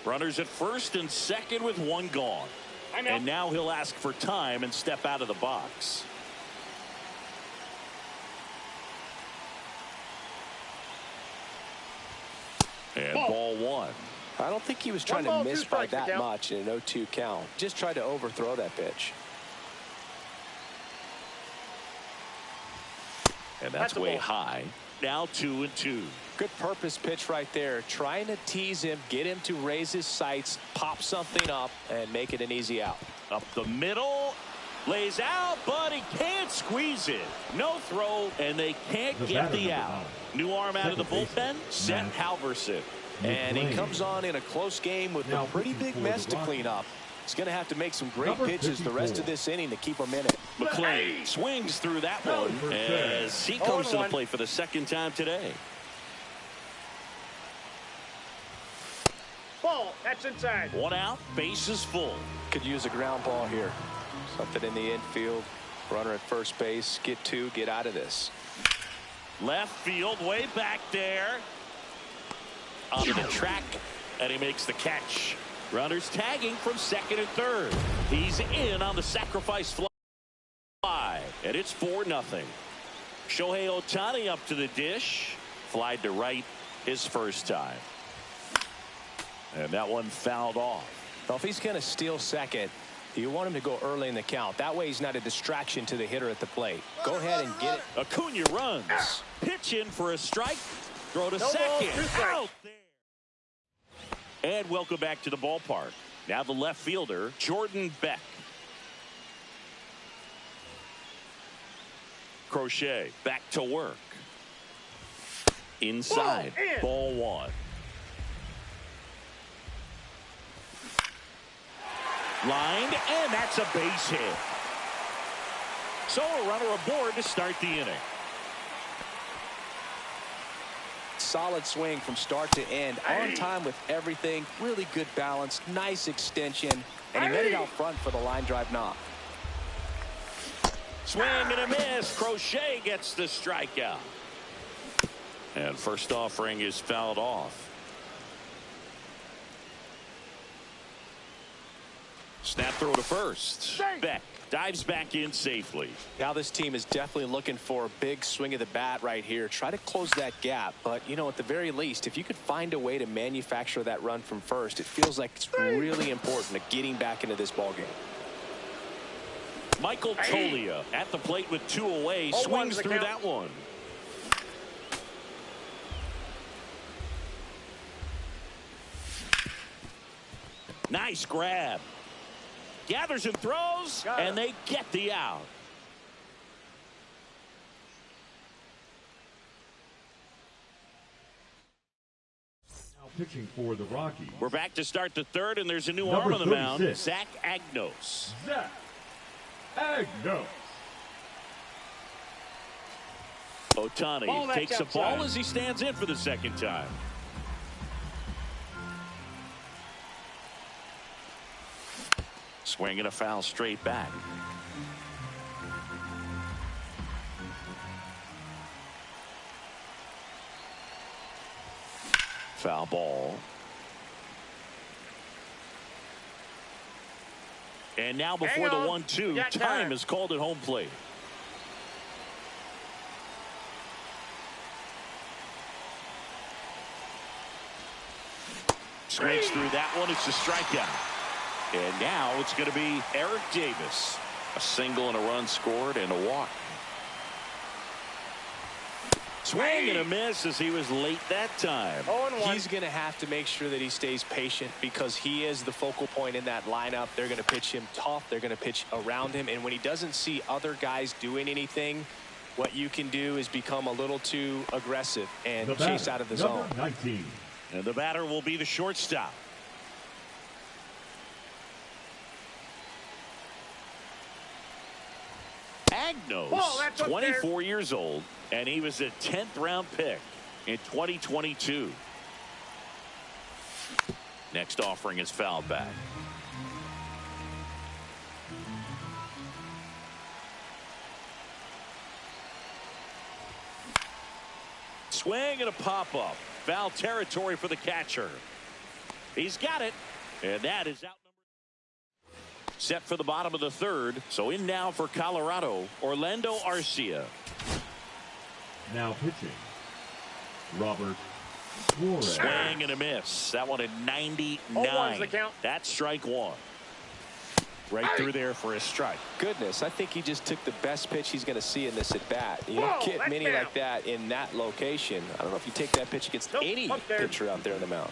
Runners at first and second with 1 gone. And now he'll ask for time and step out of the box. And ball 1. I don't think he was trying to miss by that much in an 0-2 count. Just tried to overthrow that pitch. And that's way high. Now 2-2. Good purpose pitch right there. Trying to tease him, get him to raise his sights, pop something up, and make it an easy out. Up the middle. Lays out, but he can't squeeze it. No throw, and they can't get the out. New arm out of the bullpen, Seth Halverson. And he comes on in a close game with a pretty big mess to clean up. He's going to have to make some great pitches the rest of this inning to keep him in it. McClain swings through that one as he comes to the plate for the second time today. Ball, that's inside. 1 out, base is full. Could use a ground ball here. Something in the infield. Runner at first base. Get 2, get out of this. Left field, way back there. Onto the track, and he makes the catch. Runners tagging from second and third. He's in on the sacrifice fly, and it's 4-0. Shohei Ohtani up to the dish. Flied to right his first time. And that one fouled off. Well, if he's going to steal second, you want him to go early in the count. That way he's not a distraction to the hitter at the plate. Go ahead and get it. Acuna runs. Pitch in for a strike. Throw to second. Out there. And welcome back to the ballpark. Now the left fielder, Jordan Beck. Crochet back to work. Inside. Ball 1. Lined, and that's a base hit. So a runner aboard to start the inning. Solid swing from start to end. On time with everything. Really good balance. Nice extension. And he made it out front for the line drive knock. Swing and a miss. Crochet gets the strikeout. And first offering is fouled off. Snap throw to first. Beck dives back in safely. Now this team is definitely looking for a big swing of the bat right here. Try to close that gap. But, you know, at the very least, if you could find a way to manufacture that run from first, it feels like it's really important to getting back into this ballgame. Michael Tolia at the plate with 2 away. Swings through that one. Nice grab. Gathers and throws, and they get the out. Now pitching for the Rockies. We're back to start the third, and there's a new arm on the mound. Zach Agnos. Zach Agnos. Ohtani takes a ball as he stands in for the second time. Swing and a foul straight back. Foul ball. And now before the 1-2, time is called at home plate. Swings through that one. It's a strikeout. And now it's going to be Eric Davis. A single and a run scored and a walk. Swing and a miss as he was late that time. He's going to have to make sure that he stays patient because he is the focal point in that lineup. They're going to pitch him tough. They're going to pitch around him. And when he doesn't see other guys doing anything, what you can do is become a little too aggressive and chase out of the zone. 19. And the batter will be the shortstop. Agnos, 24 years old, and he was a 10th round pick in 2022. Next offering is fouled back. Swing and a pop-up. Foul territory for the catcher. He's got it, and that is out. Set for the bottom of the third. So in now for Colorado, Orlando Arcia. Now pitching, Robert Suarez. Swing and a miss. That one at 99. That's strike one. Right through there for a strike. Goodness, I think he just took the best pitch he's going to see in this at bat. You don't get many like that in that location. I don't know if you take that pitch against any pitcher out there in the mound.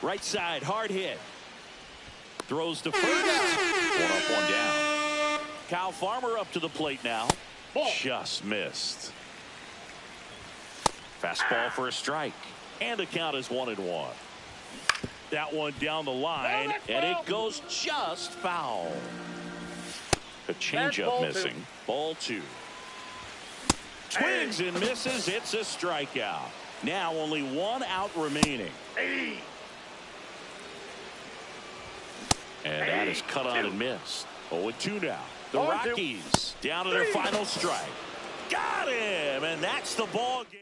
Right side, hard hit. Throws to first. One up, one down. Kyle Farmer up to the plate now. Just missed. Fastball for a strike. And the count is 1-1. That one down the line, and it goes just foul. A changeup missing. Ball 2. Swings and misses. It's a strikeout. Now only 1 out remaining. And that is cut on and missed. 0-2 now. The Rockies down to their final strike. Got him, and that's the ball game.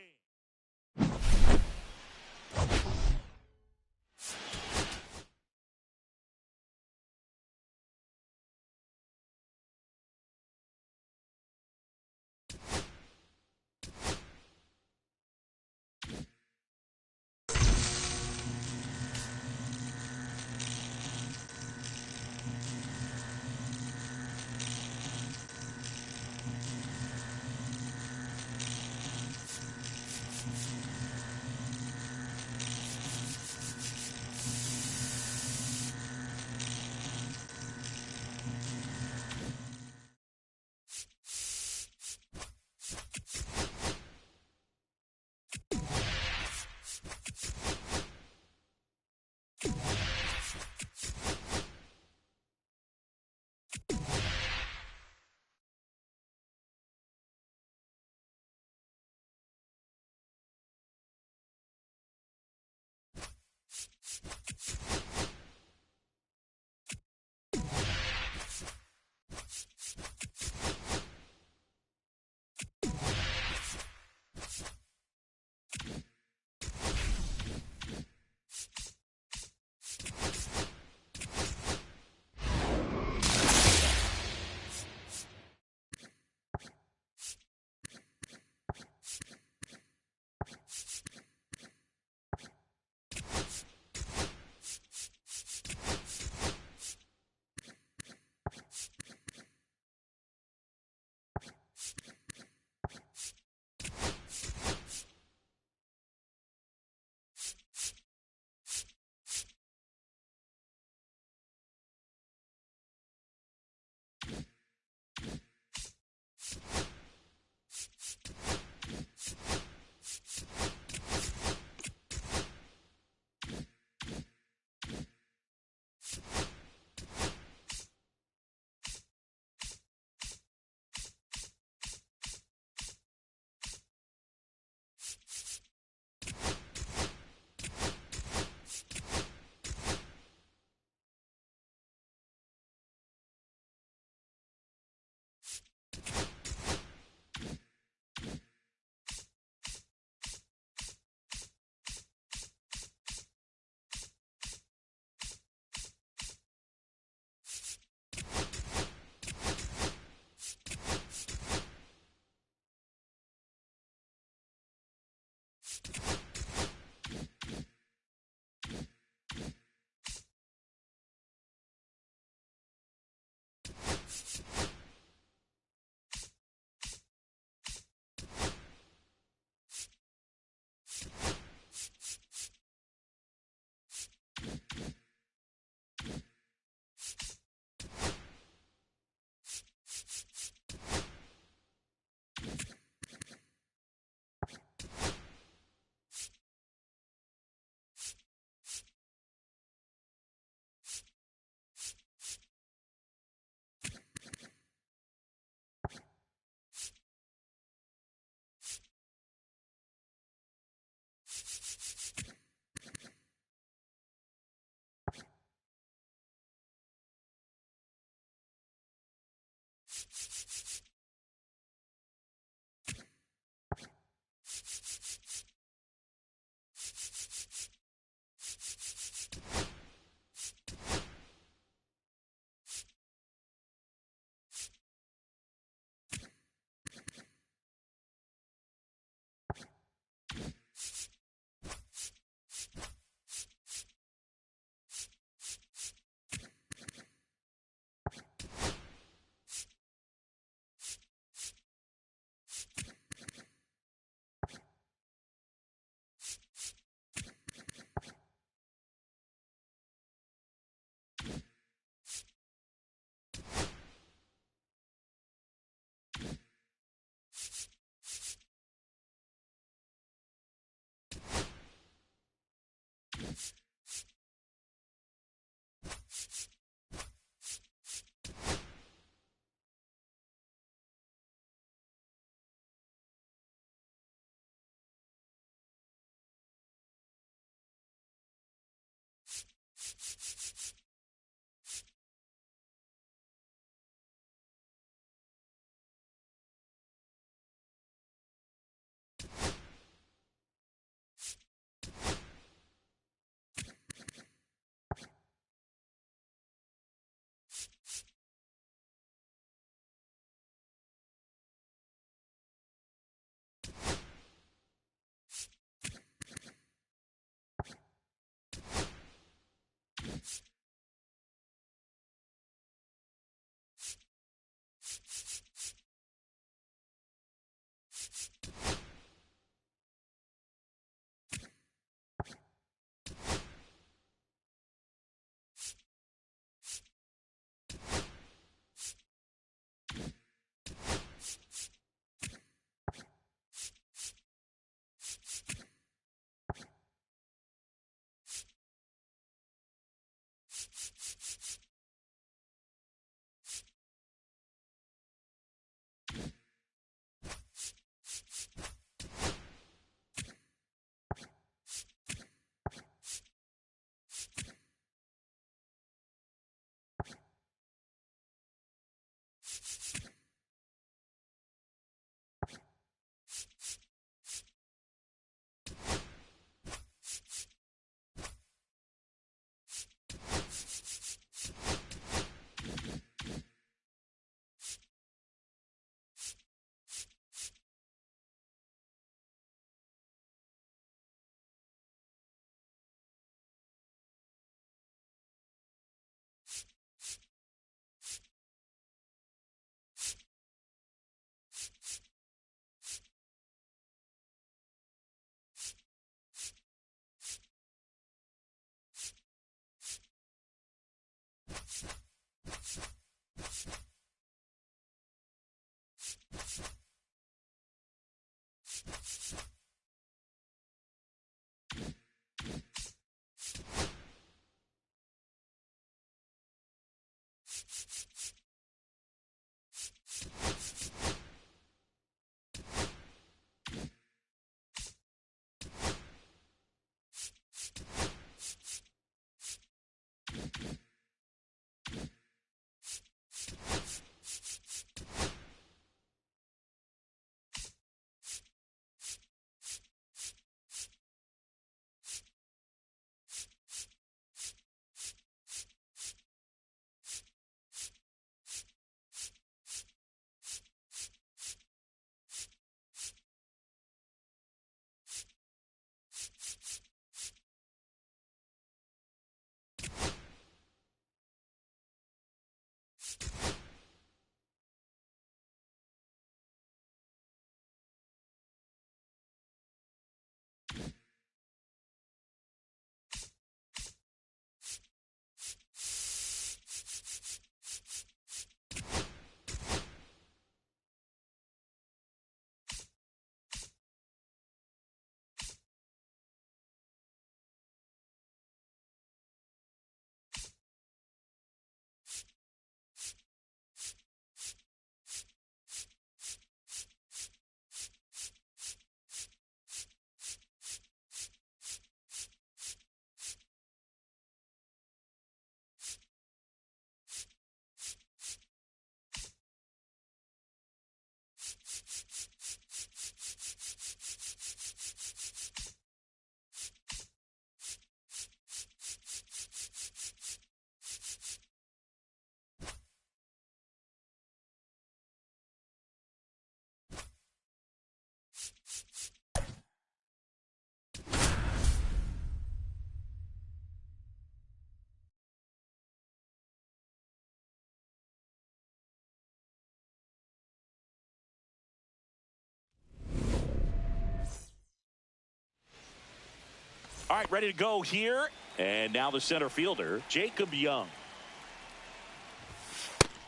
All right, ready to go here. And now the center fielder, Jacob Young.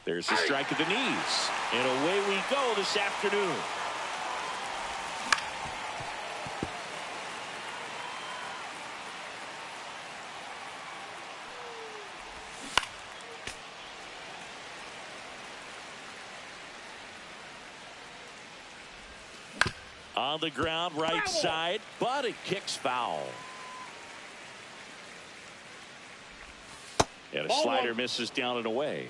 There's the strike at the knees. And away we go this afternoon. On the ground, right side, but it kicks foul. And a slider misses down and away.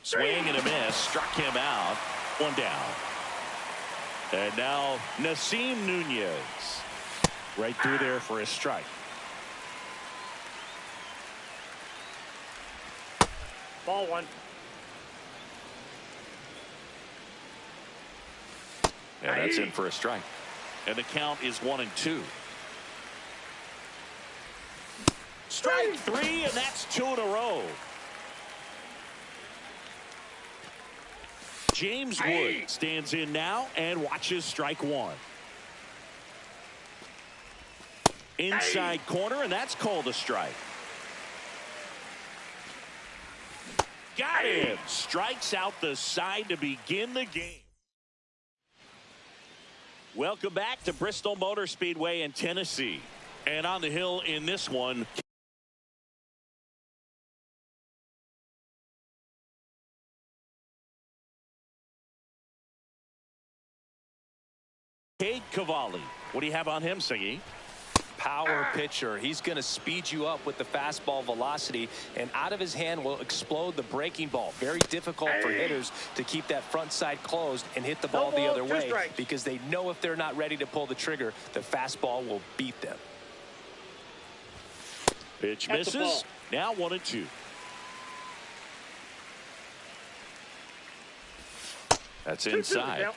Swing and a miss, struck him out. One down. And now Nasim Nunez. Right through there for a strike. Ball one. And that's in for a strike. And the count is 1-2. Strike three, and that's 2 in a row. James Wood stands in now and watches strike one. Inside corner, and that's called a strike. Got him. Strikes out the side to begin the game. Welcome back to Bristol Motor Speedway in Tennessee. And on the hill in this one, Cade Cavalli. What do you have on him, Siggy? Power pitcher. He's going to speed you up with the fastball velocity, and out of his hand will explode the breaking ball. Very difficult for hitters to keep that front side closed and hit the ball the other way, because they know if they're not ready to pull the trigger, the fastball will beat them. Pitch misses. Now 1-2. That's inside.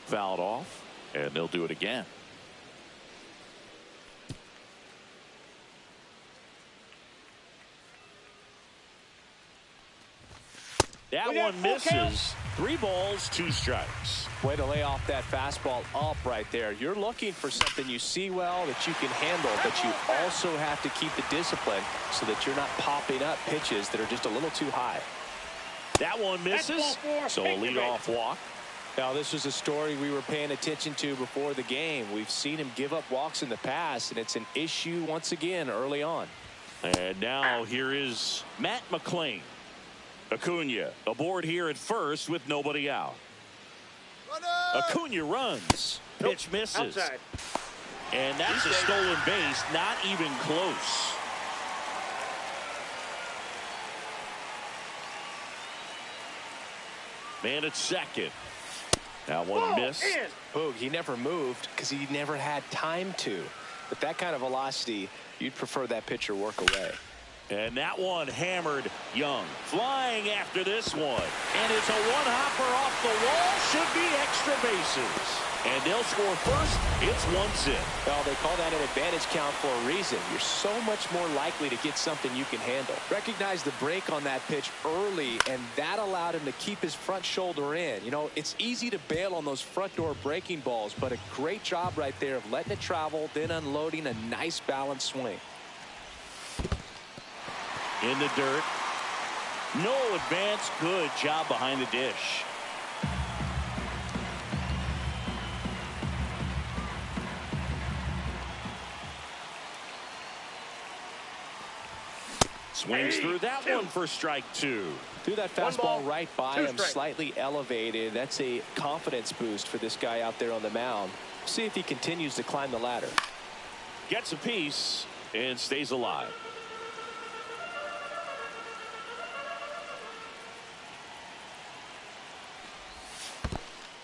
Fouled off, and they'll do it again. That one misses. 3 balls, 2 strikes. Way to lay off that fastball up right there. You're looking for something you see well that you can handle, but you also have to keep the discipline so that you're not popping up pitches that are just a little too high. That one misses, so a leadoff walk. Now, this was a story we were paying attention to before the game. We've seen him give up walks in the past, and it's an issue once again early on. And now here is Matt McClain. Acuna aboard here at first with nobody out. Acuna runs. Pitch misses. Outside. And that's a stolen base, not even close. Man at second. Now one miss. Boog, he never moved because he never had time to. With that kind of velocity, you'd prefer that pitcher work away. And that one hammered Young. Flying after this one. And it's a one-hopper off the wall. Should be extra bases. And they'll score first. It's 1-0. Well, they call that an advantage count for a reason. You're so much more likely to get something you can handle. Recognize the break on that pitch early, and that allowed him to keep his front shoulder in. You know, it's easy to bail on those front door breaking balls, but a great job right there of letting it travel, then unloading a nice balanced swing. In the dirt. No advance. Good job behind the dish. Swings through that one for strike 2. Threw that fastball right by him, slightly elevated. That's a confidence boost for this guy out there on the mound. See if he continues to climb the ladder. Gets a piece and stays alive.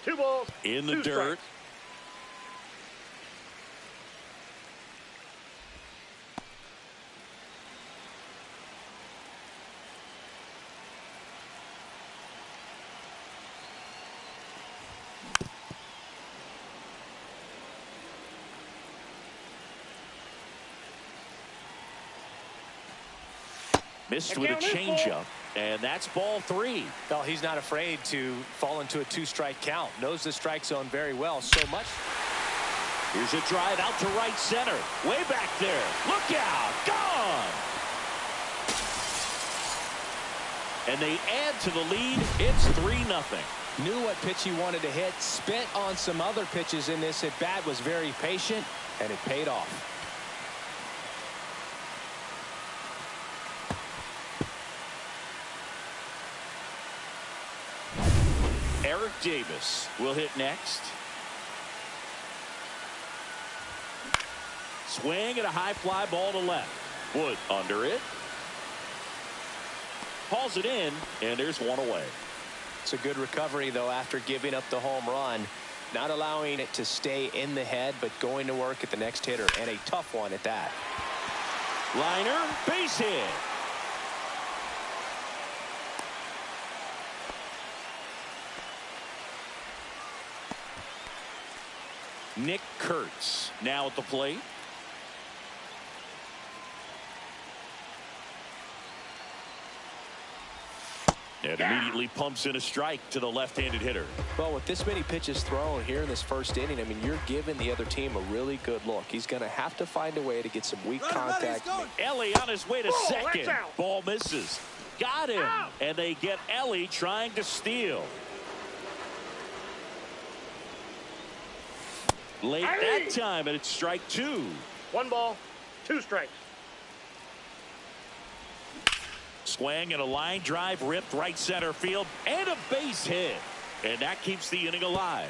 Two balls. In the dirt. Missed with a changeup. And that's ball 3. Well, he's not afraid to fall into a 2-strike count. Knows the strike zone very well. So much. Here's a drive out to right center. Way back there. Look out. Gone. And they add to the lead. It's 3-0. Knew what pitch he wanted to hit. Spent on some other pitches in this at bat. Was very patient, and it paid off. Eric Davis will hit next. Swing and a high fly ball to left. Wood under it. Hauls it in, and there's one away. It's a good recovery, though, after giving up the home run. Not allowing it to stay in the head, but going to work at the next hitter, and a tough one at that. Liner, base hit. Nick Kurtz now at the plate. And immediately pumps in a strike to the left-handed hitter. Well, with this many pitches thrown here in this first inning, I mean, you're giving the other team a really good look. He's going to have to find a way to get some weak contact. Ellie on his way to second. Ball misses. Got him. And they get Ellie trying to steal. Late that time, and it's strike 2. 1 ball, 2 strikes. Swing and a line drive ripped right center field and a base hit. And that keeps the inning alive.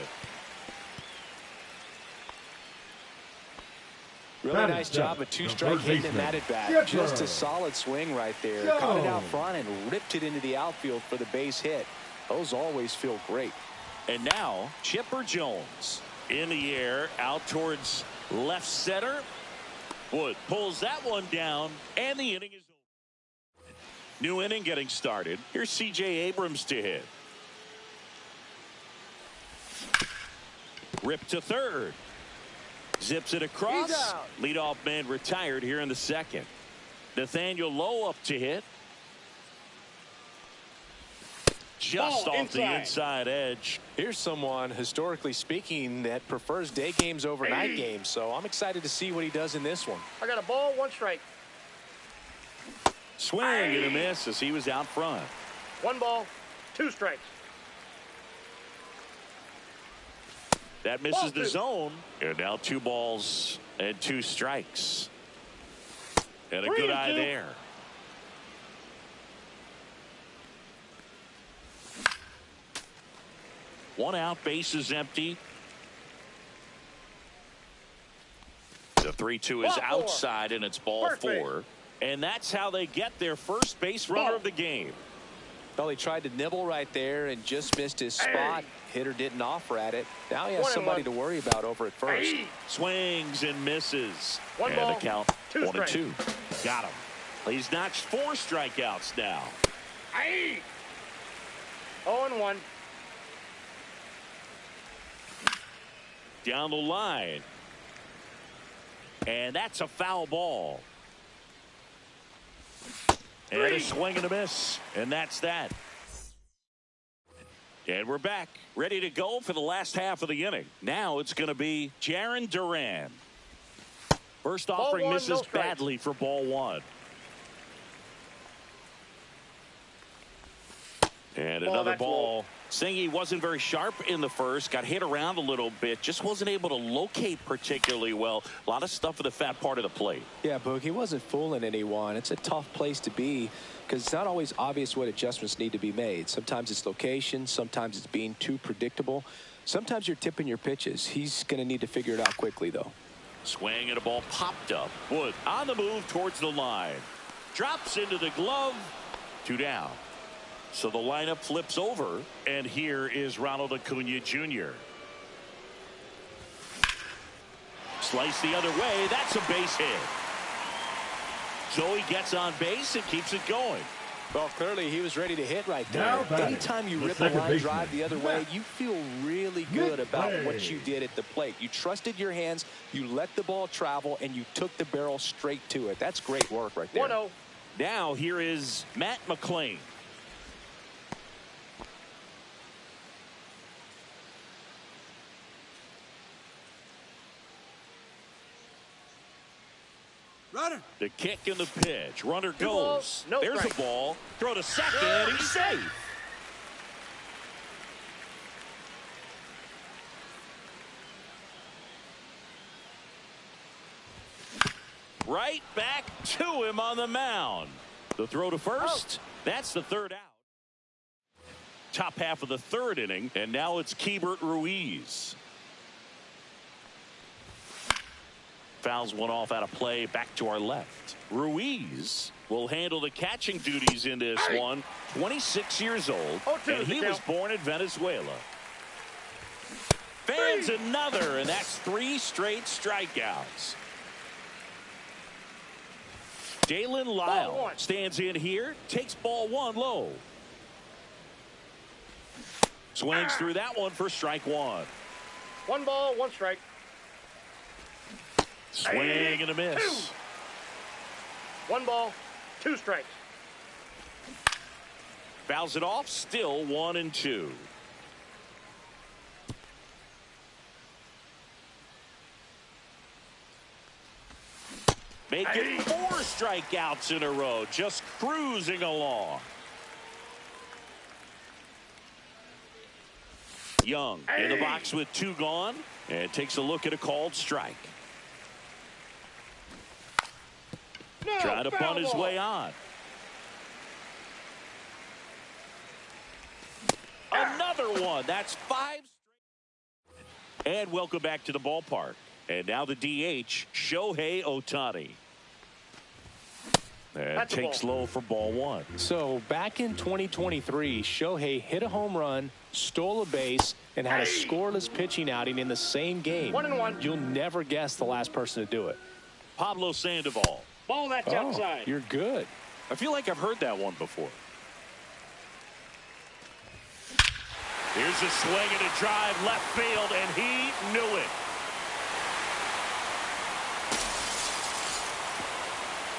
Really nice job of 2-strike hitting in that at bat. Just a solid swing right there. Caught it out front and ripped it into the outfield for the base hit. Those always feel great. And now Chipper Jones in the air out towards left center. Wood pulls that one down, and the inning is over. New inning getting started. Here's C.J. Abrams to hit. Rip to third. Zips it across. Leadoff man retired here in the second. Nathaniel Lowe up to hit. Just off the inside edge. Here's someone, historically speaking, that prefers day games over night games. So I'm excited to see what he does in this one. I got a ball, 1 strike. Swing and a miss as he was out front. 1 ball, 2 strikes. That misses the zone. And now 2 balls and 2 strikes. And a good eye there. One out, base is empty. The 3-2 is outside, and it's ball 4. And that's how they get their first base runner of the game. Well, he tried to nibble right there and just missed his spot. Hitter didn't offer at it. Now he has somebody to worry about over at first. Swings and misses. 1 and ball, the count 1-2. Got him. He's notched 4 strikeouts now. 0-1. Down the line. And that's a foul ball. And a swing and a miss. And that's that. And we're back, ready to go for the last half of the inning. Now it's going to be Jarren Duran. First offering misses badly for ball 1. And another ball. Singy wasn't very sharp in the first. Got hit around a little bit. Just wasn't able to locate particularly well. A lot of stuff for the fat part of the plate. Yeah, Boog, he wasn't fooling anyone. It's a tough place to be because it's not always obvious what adjustments need to be made. Sometimes it's location. Sometimes it's being too predictable. Sometimes you're tipping your pitches. He's going to need to figure it out quickly, though. Swing and a ball popped up. Wood on the move towards the line. Drops into the glove. 2 down. So the lineup flips over, and here is Ronald Acuna Jr. Slice the other way. That's a base hit. So he gets on base and keeps it going. Well, clearly he was ready to hit right there. Anytime you rip a line drive the other way, you feel really good about what you did at the plate. You trusted your hands, you let the ball travel, and you took the barrel straight to it. That's great work right there. 1-0. Now here is Matt McClain. The kick and the pitch. Runner goes. No There's strike. a ball. Throw to second. He's safe. Right back to him on the mound. The throw to first. That's the third out. Top half of the third inning, and now it's Keibert Ruiz. Fouls one off out of play. Back to our left. Ruiz will handle the catching duties in this one. 26 years old, and he was born in Venezuela. Fans another, and that's 3 straight strikeouts. Dalen Lyle stands in here, takes ball 1 low. Swings through that one for strike 1. 1 ball, 1 strike. Swing and a miss. 1 ball, 2 strikes. Fouls it off, still 1-2. Making 4 strikeouts in a row, just cruising along. Young in the box with 2 gone, and takes a look at a called strike. Trying to punt his way on. Another one. That's 5 straight. And welcome back to the ballpark. And now the DH, Shohei Ohtani. And takes low for ball 1. So back in 2023, Shohei hit a home run, stole a base, and had a scoreless pitching outing in the same game. 1-1. You'll never guess the last person to do it. Pablo Sandoval. Ball that's outside. You're good. I feel like I've heard that one before. Here's a swing and a drive left field, and he knew it.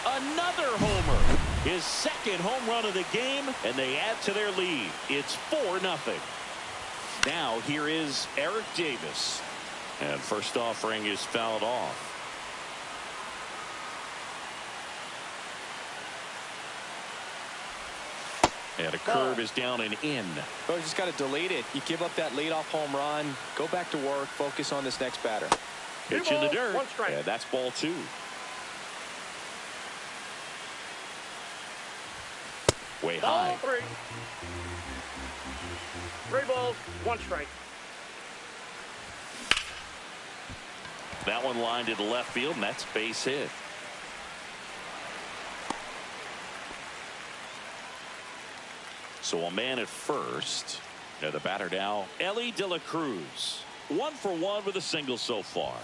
Another homer. His second home run of the game, and they add to their lead. It's 4-0. Now here is Eric Davis. And first offering is fouled off. And a curve is down and in. Well, you just got to delete it. You give up that leadoff home run, go back to work, focus on this next batter. Pitch in the dirt. 1 strike. And that's ball 2. Way high. Ball 3. 3 balls, 1 strike. That one lined into left field, and that's base hit. So a man at first. And the batter now, Ellie De La Cruz. 1 for 1 with a single so far.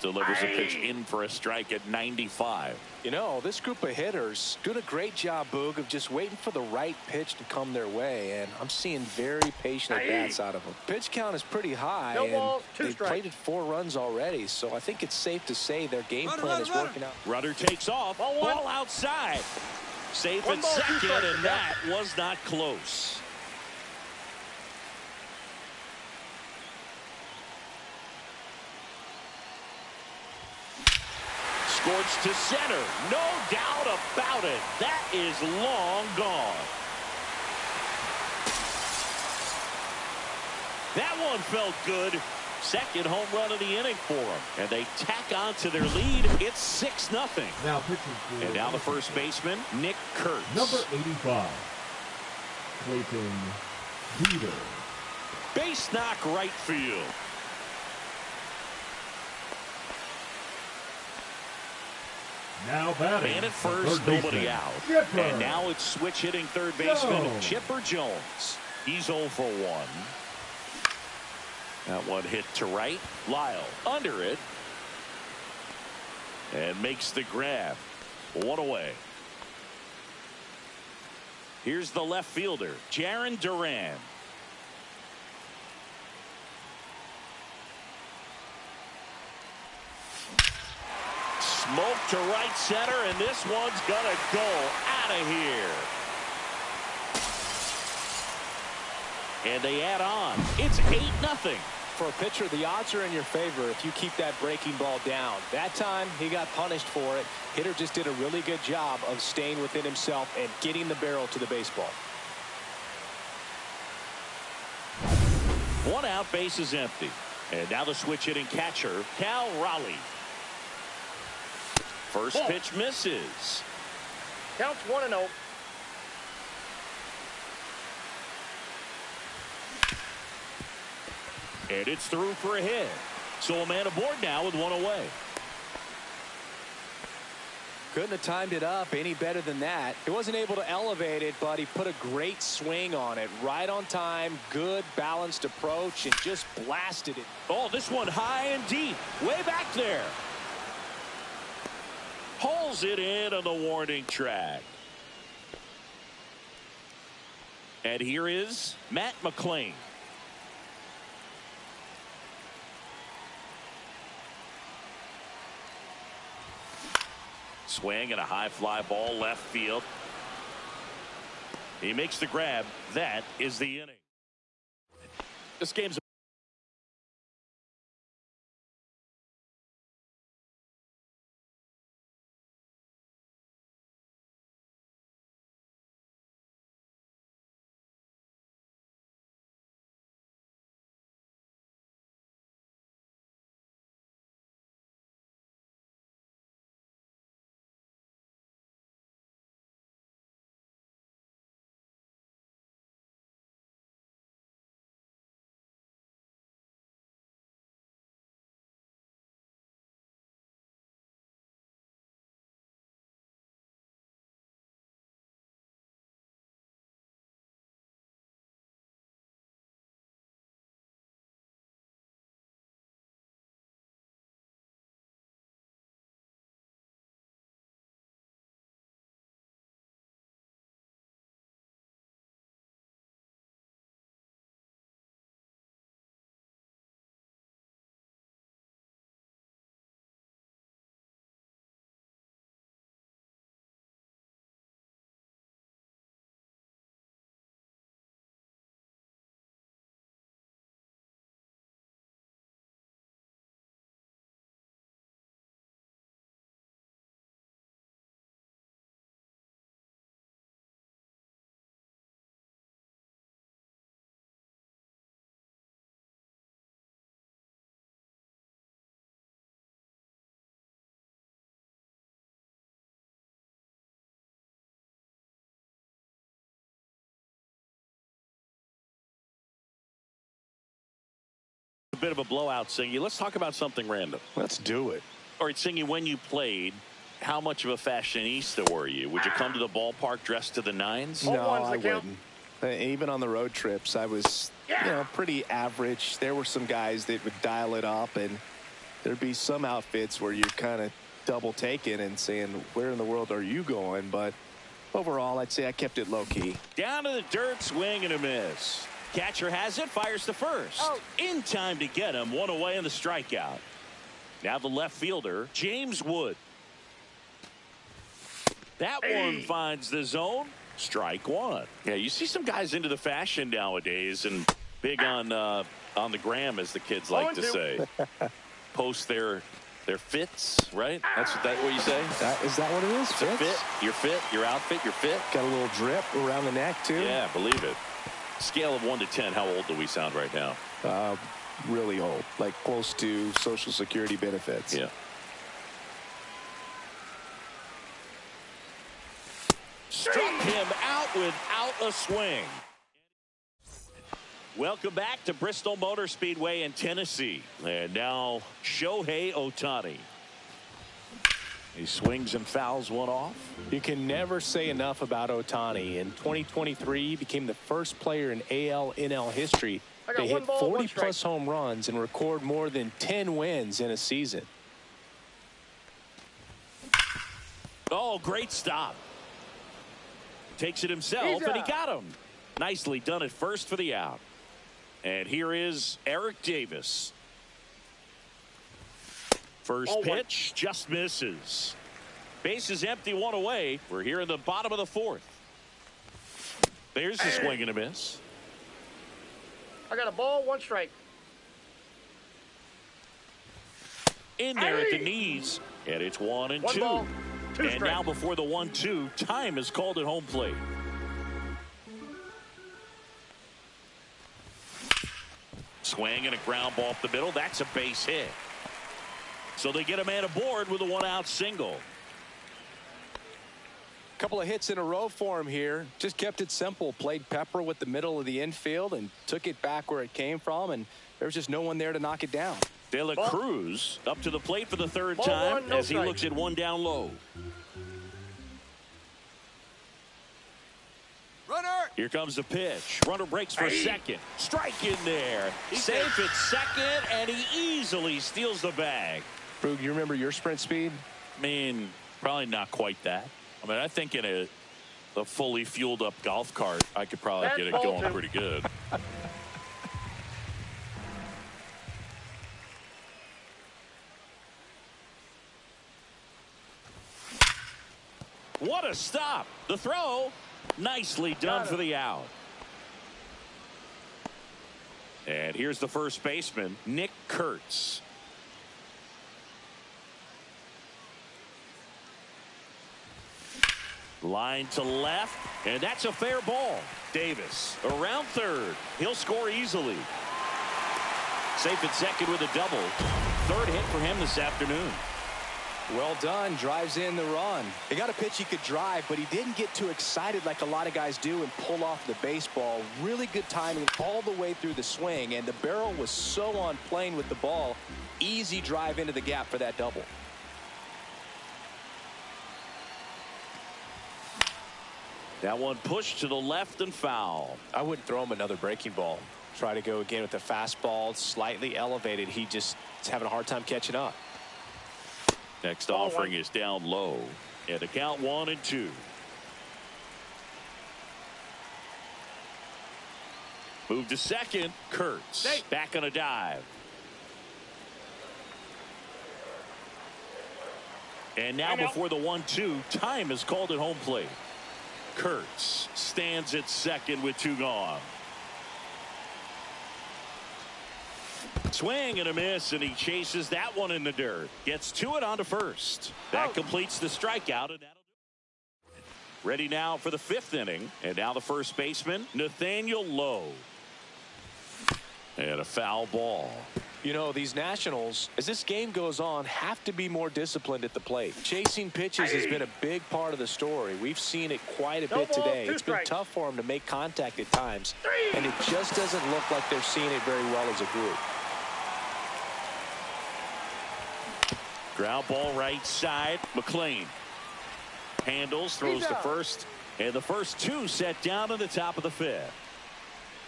Delivers a pitch in for a strike at 95. You know, this group of hitters doing a great job, Boog, of just waiting for the right pitch to come their way, and I'm seeing very patient at-bats out of them. Pitch count is pretty high, and they've plated 4 runs already, so I think it's safe to say their game plan is working out. Runner takes off. Ball outside. Safe at second, and that was not close. Scorched to center. No doubt about it. That is long gone. That one felt good. Second home run of the inning for them. And they tack on to their lead. It's 6-0. Now pitching for and now the first baseman, Nick Kurtz. number 85, Clayton Peter. Base knock right field. Now batting. Man at first, nobody out. Chipper. And now it's switch hitting third baseman, Jones. Chipper Jones. He's 0 for 1. That one hit to right. Lyle under it. And makes the grab. 1 away. Here's the left fielder, Jarren Duran. Smoke to right center, and this one's gonna go out of here. And they add on. It's 8-0. For a pitcher, the odds are in your favor if you keep that breaking ball down. That time, he got punished for it. Hitter just did a really good job of staying within himself and getting the barrel to the baseball. 1 out, base is empty. And now the switch hitting catcher, Cal Raleigh. First pitch misses. Counts 1-0. And it's through for a hit. So a man aboard now with 1 away. Couldn't have timed it up any better than that. He wasn't able to elevate it, but he put a great swing on it. Right on time, good balanced approach, and just blasted it. Oh, this one high and deep. Way back there. Pulls it in on the warning track. And here is Matt McClain. Swing and a high fly ball left field. He makes the grab. That is the inning. This game's a bit of a blowout, Singy. Let's talk about something random. Let's do it. All right, Singy, when you played, how much of a fashionista were you? Would you come to the ballpark dressed to the nines? No, I wouldn't. Even on the road trips, I was, pretty average. There were some guys that would dial it up, and there'd be some outfits where you're kind of double taking and saying, where in the world are you going? But overall, I'd say I kept it low key. Down to the dirt, swing and a miss. Catcher has it, fires to first. In time to get him, 1 away in the strikeout. Now the left fielder, James Wood. That one finds the zone. Strike 1. Yeah, you see some guys into the fashion nowadays and big on the gram, as the kids like to say. Post their fits, right? That's what you say? Is that what it is? Fit, your outfit, your fit. Got a little drip around the neck, too. Yeah, believe it. Scale of 1 to 10, how old do we sound right now? Really old, like close to Social Security benefits. Yeah. Struck him out without a swing. Welcome back to Bristol Motor Speedway in Tennessee. And now Shohei Ohtani. He swings and fouls one off. You can never say enough about Ohtani. In 2023, he became the first player in AL/NL history to hit 40-plus home runs and record more than 10 wins in a season. Oh, great stop. Takes it himself, and he got him. Nicely done at first for the out. And here is Eric Davis. First pitch just misses. Base is empty, 1 away. We're here in the bottom of the 4th. There's the swing and a miss. I got a ball, 1 strike. in there at the knees, and it's 1-2. One ball, two and now before the 1-2, time is called at home plate. Swing and a ground ball up the middle. That's a base hit. So they get a man aboard with a 1-out single. Couple of hits in a row for him here. Just kept it simple. Played pepper with the middle of the infield and took it back where it came from, and there was just no one there to knock it down. De La Cruz up to the plate for the third Ball time one, no as he strike. looks at one down low. Runner! Here comes the pitch. Runner breaks for second. Strike in there. Safe at second, and he easily steals the bag. Brug, you remember your sprint speed? I mean, probably not quite that. I mean, I think in a fully fueled up golf cart, I could probably That's get it ball going two. pretty good. What a stop. The throw, nicely done for the out. And here's the first baseman, Nick Kurtz. Line to left, and that's a fair ball. Davis around third. He'll score easily. Safe at second with a double. Third hit for him this afternoon. Well done. Drives in the run. He got a pitch he could drive, but he didn't get too excited like a lot of guys do and pull off the baseball. Really good timing all the way through the swing, and the barrel was so on plane with the ball. Easy drive into the gap for that double. That one pushed to the left and foul. I wouldn't throw him another breaking ball. Try to go again with the fastball, slightly elevated. He just is having a hard time catching up. Next offering is down low. And the count 1-2. Move to second. Kurtz back on a dive. And now before the 1-2, time is called at home plate. Kurtz stands at second with 2 gone. Swing and a miss, and he chases that one in the dirt. Gets to it onto first. That completes the strikeout, and that'll do it. Ready now for the 5th inning, and now the first baseman, Nathaniel Lowe. And a foul ball. You know, these Nationals, as this game goes on, have to be more disciplined at the plate. Chasing pitches has been a big part of the story. We've seen it quite a bit today. It's been tough for them to make contact at times, and it just doesn't look like they're seeing it very well as a group. Ground ball right side. McLean handles, throws to first, and the first 2 set down in the top of the 5th.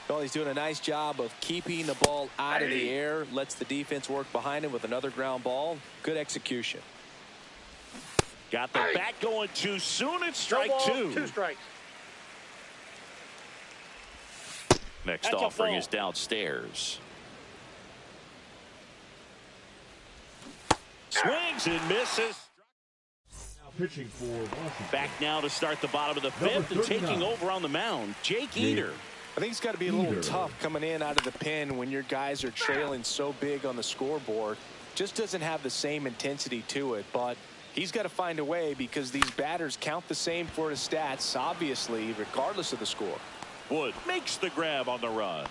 Well, he's doing a nice job of keeping the ball out of the air, lets the defense work behind him with another ground ball. Good execution. Got the bat going too soon. It's strike 2. 2 strikes. Next offering is downstairs. Swings and misses. Now pitching for Washington. Back now to start the bottom of the 5th and taking over on the mound, Jake Eder. I think it's got to be a little tough coming in out of the pen when your guys are trailing so big on the scoreboard. Just doesn't have the same intensity to it, but he's got to find a way because these batters count the same for his stats, obviously, regardless of the score. Wood makes the grab on the run.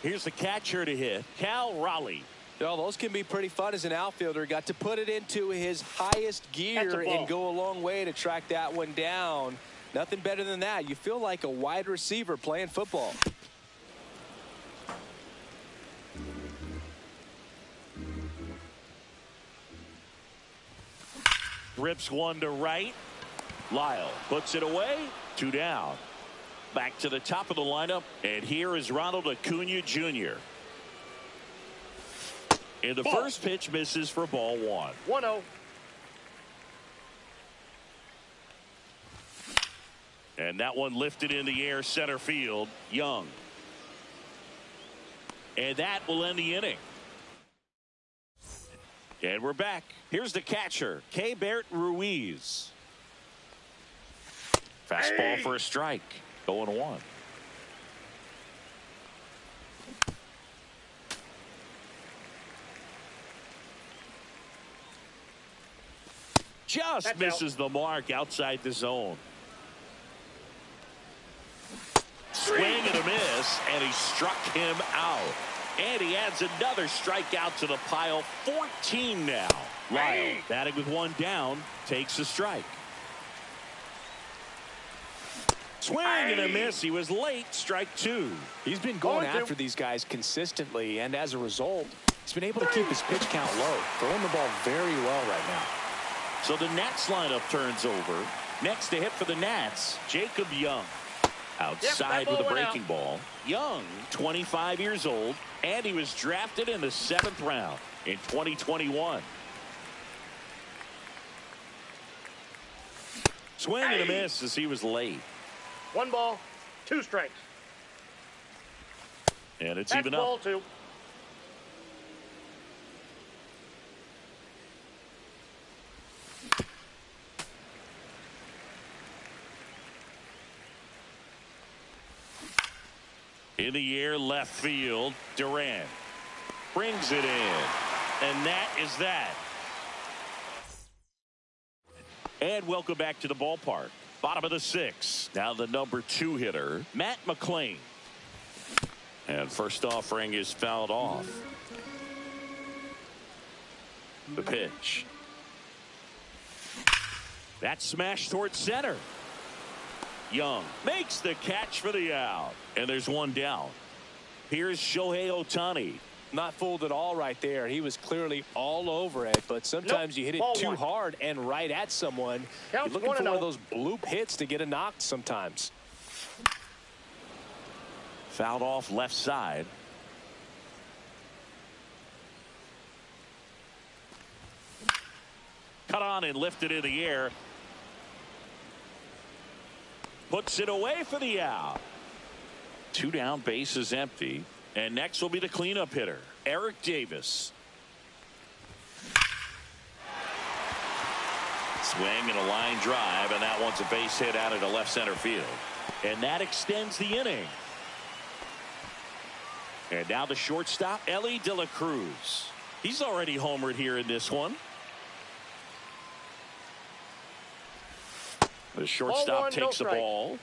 Here's the catcher to hit, Cal Raleigh. Well, those can be pretty fun as an outfielder. Got to put it into his highest gear and go a long way to track that one down. Nothing better than that. You feel like a wide receiver playing football. Rips one to right. Lyle puts it away. 2 down. Back to the top of the lineup. And here is Ronald Acuna Jr. And the first pitch misses for ball 1. 1-0. And that one lifted in the air center field. Young. And that will end the inning. And we're back. Here's the catcher, Keibert Ruiz. Fastball for a strike. 0-1. just misses the mark outside the zone. Swing and a miss, and he struck him out. And he adds another strikeout to the pile. 14 now. Lyle, batting with one down, takes a strike. Swing and a miss. He was late. Strike two. He's been going after these guys consistently, and as a result, he's been able to keep his pitch count low, throwing the ball very well right now. So the Nats lineup turns over. Next to hit for the Nats, Jacob Young. Outside with a breaking ball. Young, 25 years old, and he was drafted in the 7th round in 2021. Swing and a miss as he was late. 1 ball, 2 strikes. And it's That's even ball up. 2. In the air, left field, Durant brings it in, and that is that. And welcome back to the ballpark. Bottom of the 6th. Now the number 2 hitter, Matt McClain. And first offering is fouled off. The pitch. That's smashed towards center. Young makes the catch for the out. And there's one down. Here's Shohei Ohtani. Not fooled at all right there. He was clearly all over it, but sometimes you hit it too hard and right at someone. You're looking for one of those bloop hits to get a knock sometimes. Fouled off left side. Cut on and lifted in the air. Puts it away for the out. 2 down, base is empty. And next will be the cleanup hitter, Eric Davis. Swing and a line drive, and that one's a base hit out into left center field. And that extends the inning. And now the shortstop, Ellie De La Cruz. He's already homered here in this one. The shortstop takes the ball.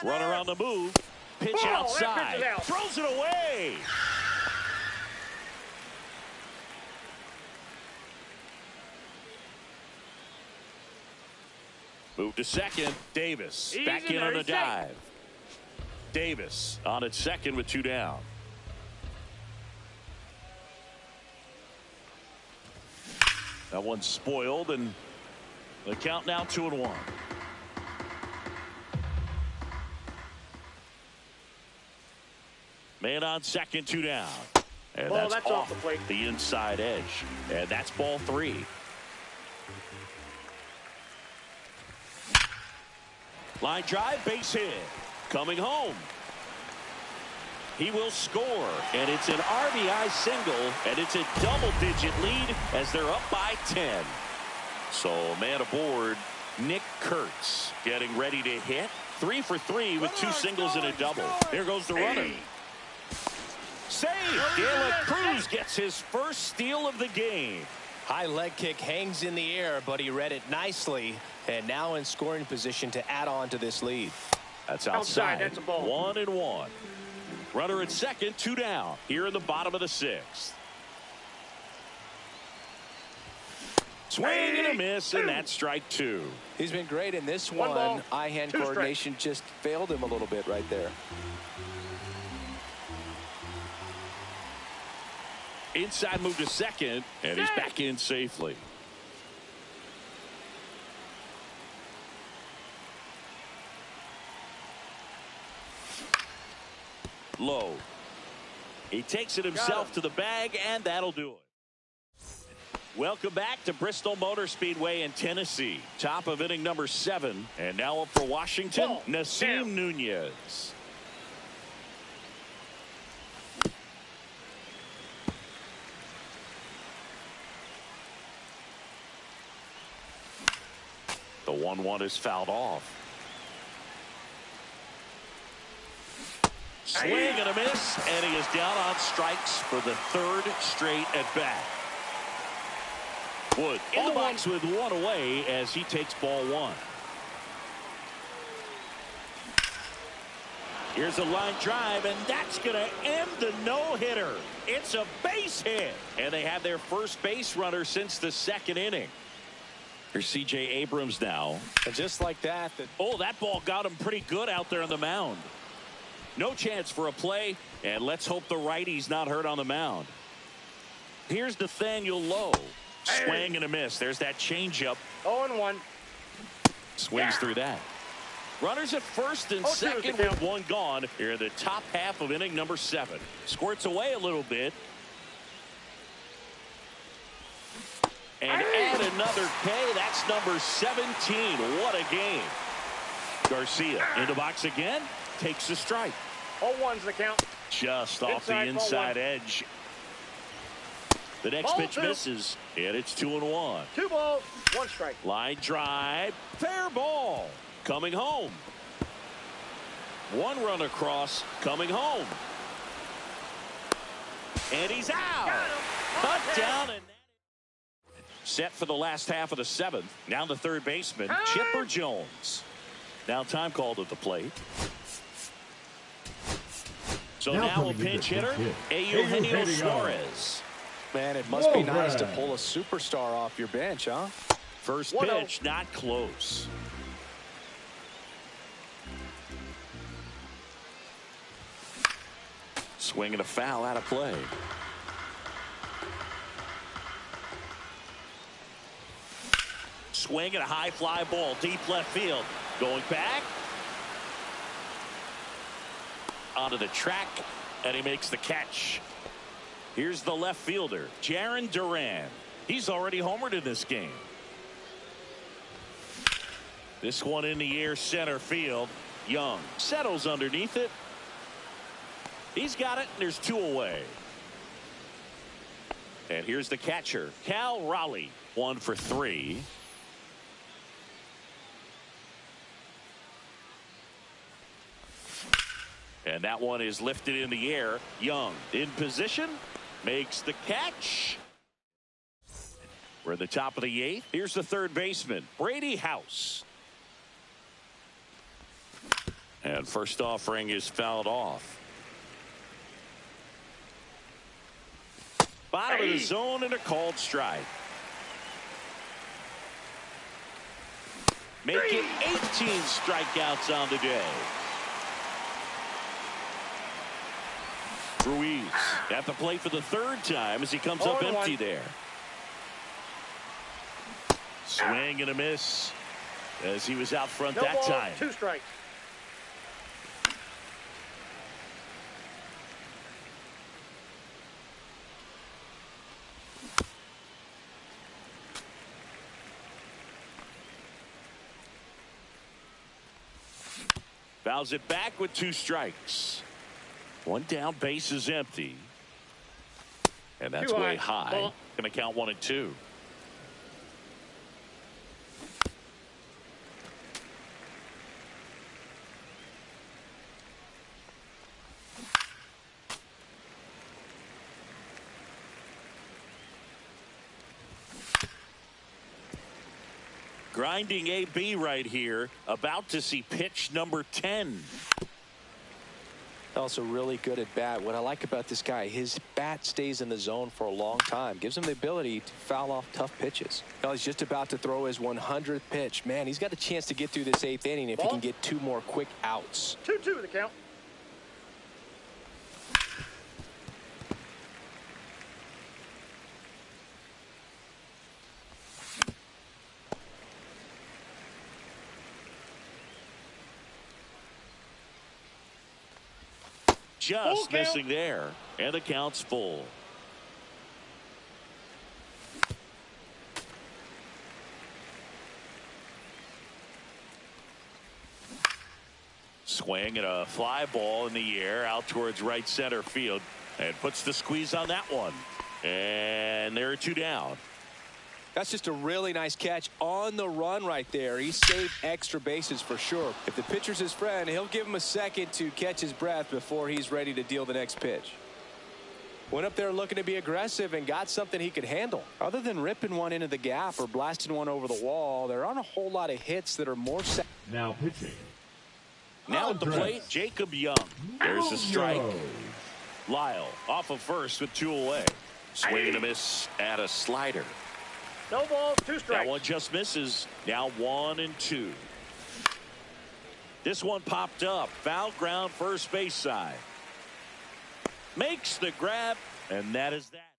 Runner on the move. Pitch outside. Throws it away. Move to second. Davis back in on the dive. Davis on at second with 2 down. That one's spoiled, and the count now 2-1. Man on second, 2 down. And that's off the plate. The inside edge. And that's ball 3. Line drive, base hit. Coming home. He will score. And it's an RBI single. And it's a double-digit lead as they're up by 10. So man aboard, Nick Kurtz getting ready to hit. 3 for 3 with 2 singles and a double. Here goes the runner. Save. De La Cruz gets his first steal of the game. High leg kick hangs in the air, but he read it nicely. And now in scoring position to add on to this lead. That's outside. That's a ball. 1-1. Runner at second, 2 down. Here in the bottom of the 6th. Swing and a miss, and that's strike 2. He's been great in this one. Eye-hand coordination just failed him a little bit right there. Inside move to second, and he's back in safely. Low. He takes it himself to the bag, and that'll do it. Welcome back to Bristol Motor Speedway in Tennessee. Top of inning number 7. And now up for Washington, Nasim Nunez. The 1-1 is fouled off. Swing and a miss, and he is down on strikes for the third straight at bat. Wood in the box with one away as he takes ball one. Here's a line drive, and that's going to end the no-hitter. It's a base hit, and they have their first base runner since the second inning. Here's C.J. Abrams now. And just like that. Oh, that ball got him pretty good out there on the mound. No chance for a play, and let's hope the righty's not hurt on the mound. Here's Nathaniel Lowe. Swing and a miss. There's that changeup. 0-1. Swings through that. Runners at first and second with one gone here in the top half of inning number 7. Squirts away a little bit. And add another K. That's number 17. What a game. Garcia in the box again. Takes the strike. 0-1's the count. Just off the inside edge. The next pitch misses, and it's 2-1. 2 balls, 1 strike. Line drive, fair ball. Coming home. 1 run across, coming home. And he's out. Cut down and set for the last half of the 7th. Now the third baseman, Chipper Jones. Now time called at the plate. So now a pinch hitter, Eugenio Suarez. Man, it must be nice to pull a superstar off your bench, huh? First pitch, not close. Swing and a foul out of play. Swing and a high fly ball, deep left field. Going back. Onto the track, and he makes the catch. Here's the left fielder, Jarren Duran. He's already homered in this game. This one in the air, center field. Young settles underneath it. He's got it, and there's 2 away. And here's the catcher, Cal Raleigh, 1 for 3. And that one is lifted in the air. Young in position, makes the catch. We're at the top of the 8th. Here's the third baseman, Brady House. And first offering is fouled off. Bottom of the zone and a called strike. Make it 18 strikeouts on the day. Ruiz at the plate for the 3rd time as he comes up empty there. Swing and a miss as he was out front that time. 2 strikes. Fouls it back with 2 strikes. 1 down, base is empty. And that's way high. Going to count 1 and 2. Grinding AB right here, about to see pitch number 10. Also really good at bat. What I like about this guy, his bat stays in the zone for a long time. Gives him the ability to foul off tough pitches. Now he's just about to throw his 100th pitch. Man, he's got a chance to get through this 8th inning if he can get 2 more quick outs. 2-2 the count. Just missing there, and the count's full. Swing and a fly ball in the air out towards right center field, and puts the squeeze on that one. And there are 2 down. That's just a really nice catch on the run right there. He saved extra bases for sure. If the pitcher's his friend, he'll give him a second to catch his breath before he's ready to deal the next pitch. Went up there looking to be aggressive and got something he could handle. Other than ripping one into the gap or blasting one over the wall, there aren't a whole lot of hits that are more... Now pitching. Now at the plate, Jacob Young. There's a strike. Lyle off of first with 2 away. Swing and a miss at a slider. No balls, 2 strikes. That one just misses. Now 1-2. This one popped up. Foul ground, first base side. Makes the grab, and that is that.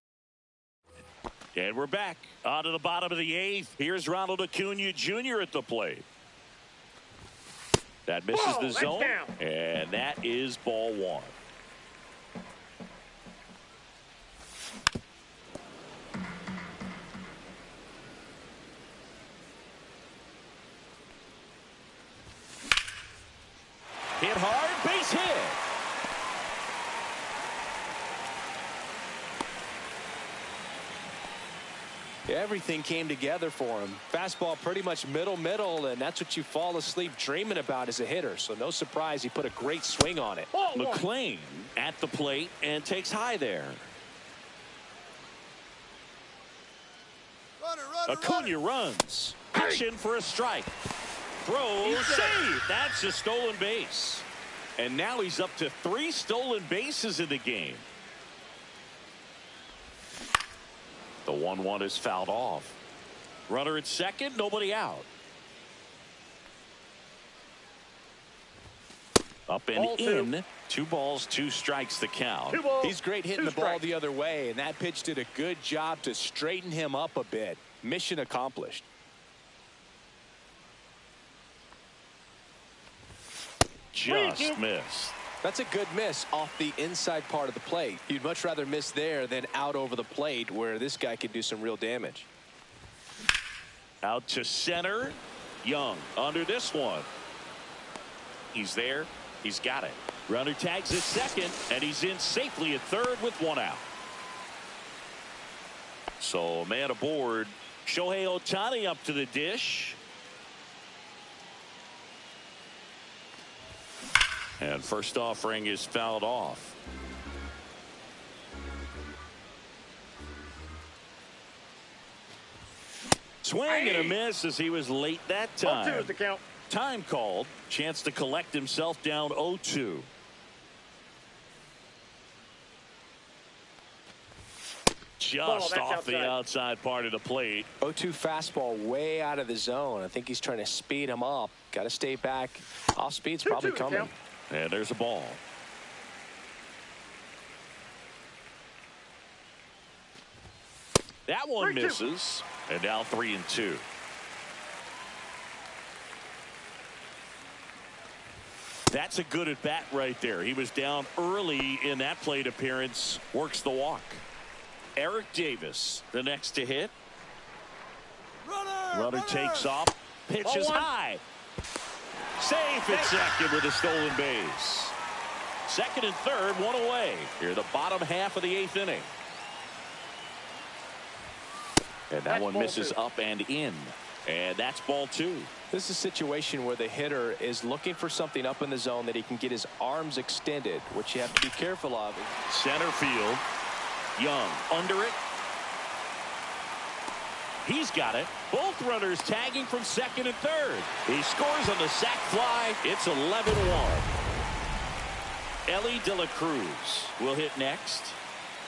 And we're back on to the bottom of the 8th. Here's Ronald Acuna Jr. at the plate. That misses the zone, and that is ball 1. Hit hard, base hit. Everything came together for him. Fastball pretty much middle, and that's what you fall asleep dreaming about as a hitter. So no surprise he put a great swing on it. McClain at the plate and takes high there. Acuna runs. Pitching for a strike. Throw, save. That's a stolen base. And now he's up to 3 stolen bases in the game. The 1-1 is fouled off. Runner at second, nobody out. Up and Ball in. 2. 2 balls, 2 strikes the count. 2 balls, He's great hitting the ball the other way, and that pitch did a good job to straighten him up a bit. Mission accomplished. Just missed. That's a good miss off the inside part of the plate. You'd much rather miss there than out over the plate where this guy could do some real damage. Out to center. Young under this one. He's there. He's got it. Runner tags at second, and he's in safely at third with 1 out. So man aboard. Shohei Ohtani up to the dish. And first offering is fouled off. Swing and a miss as he was late that time. 0-2 is the count. Time called. Chance to collect himself down 0-2. Just off the outside part of the plate. 0-2 fastball way out of the zone. I think he's trying to speed him up. Got to stay back. Off speed's probably coming. And there's a ball. That one misses. And now 3-2. That's a good at bat right there. He was down early in that plate appearance. Works the walk. Eric Davis, the next to hit. Runner takes off. Pitches high. Safe at second with a stolen base. Second and third, 1 away. Here, the bottom half of the 8th inning. And that one misses up and in. And that's ball 2. This is a situation where the hitter is looking for something up in the zone that he can get his arms extended, which you have to be careful of. Center field. Young under it. He's got it. Both runners tagging from second and third. He scores on the sac fly. It's 11-1. Ellie De La Cruz will hit next.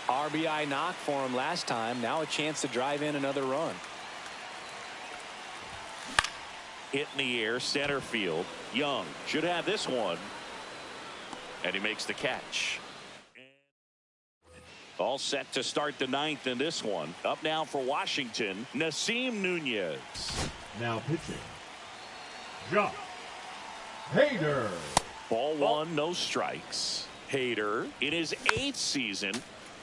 RBI knock for him last time. Now a chance to drive in another run. Hit in the air, center field. Young should have this one. And he makes the catch. All set to start the 9th in this one. Up now for Washington, Nasim Nunez. Now pitching. Josh Hader. Ball 1, no strikes. Hader, in his 8th season,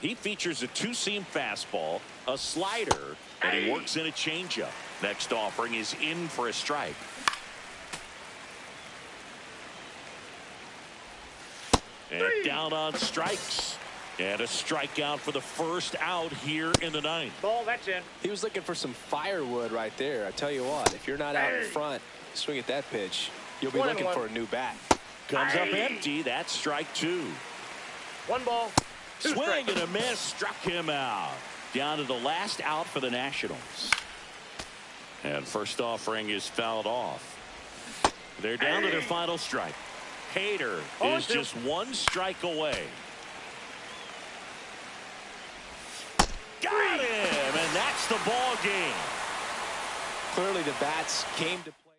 he features a 2-seam fastball, a slider, and he works in a changeup. Next offering is in for a strike. And down on strikes. And a strikeout for the first out here in the ninth. Ball, that's in. He was looking for some firewood right there. I tell you what, if you're not out in front, swing at that pitch, you'll be looking for a new bat. Comes up empty. That's strike two. 1 ball, 2 Swing strikes. and a miss. Struck him out. Down to the last out for the Nationals. And first offering is fouled off. They're down to their final strike. Hader is just 1 strike away. Got him, and that's the ball game. Clearly the bats came to play.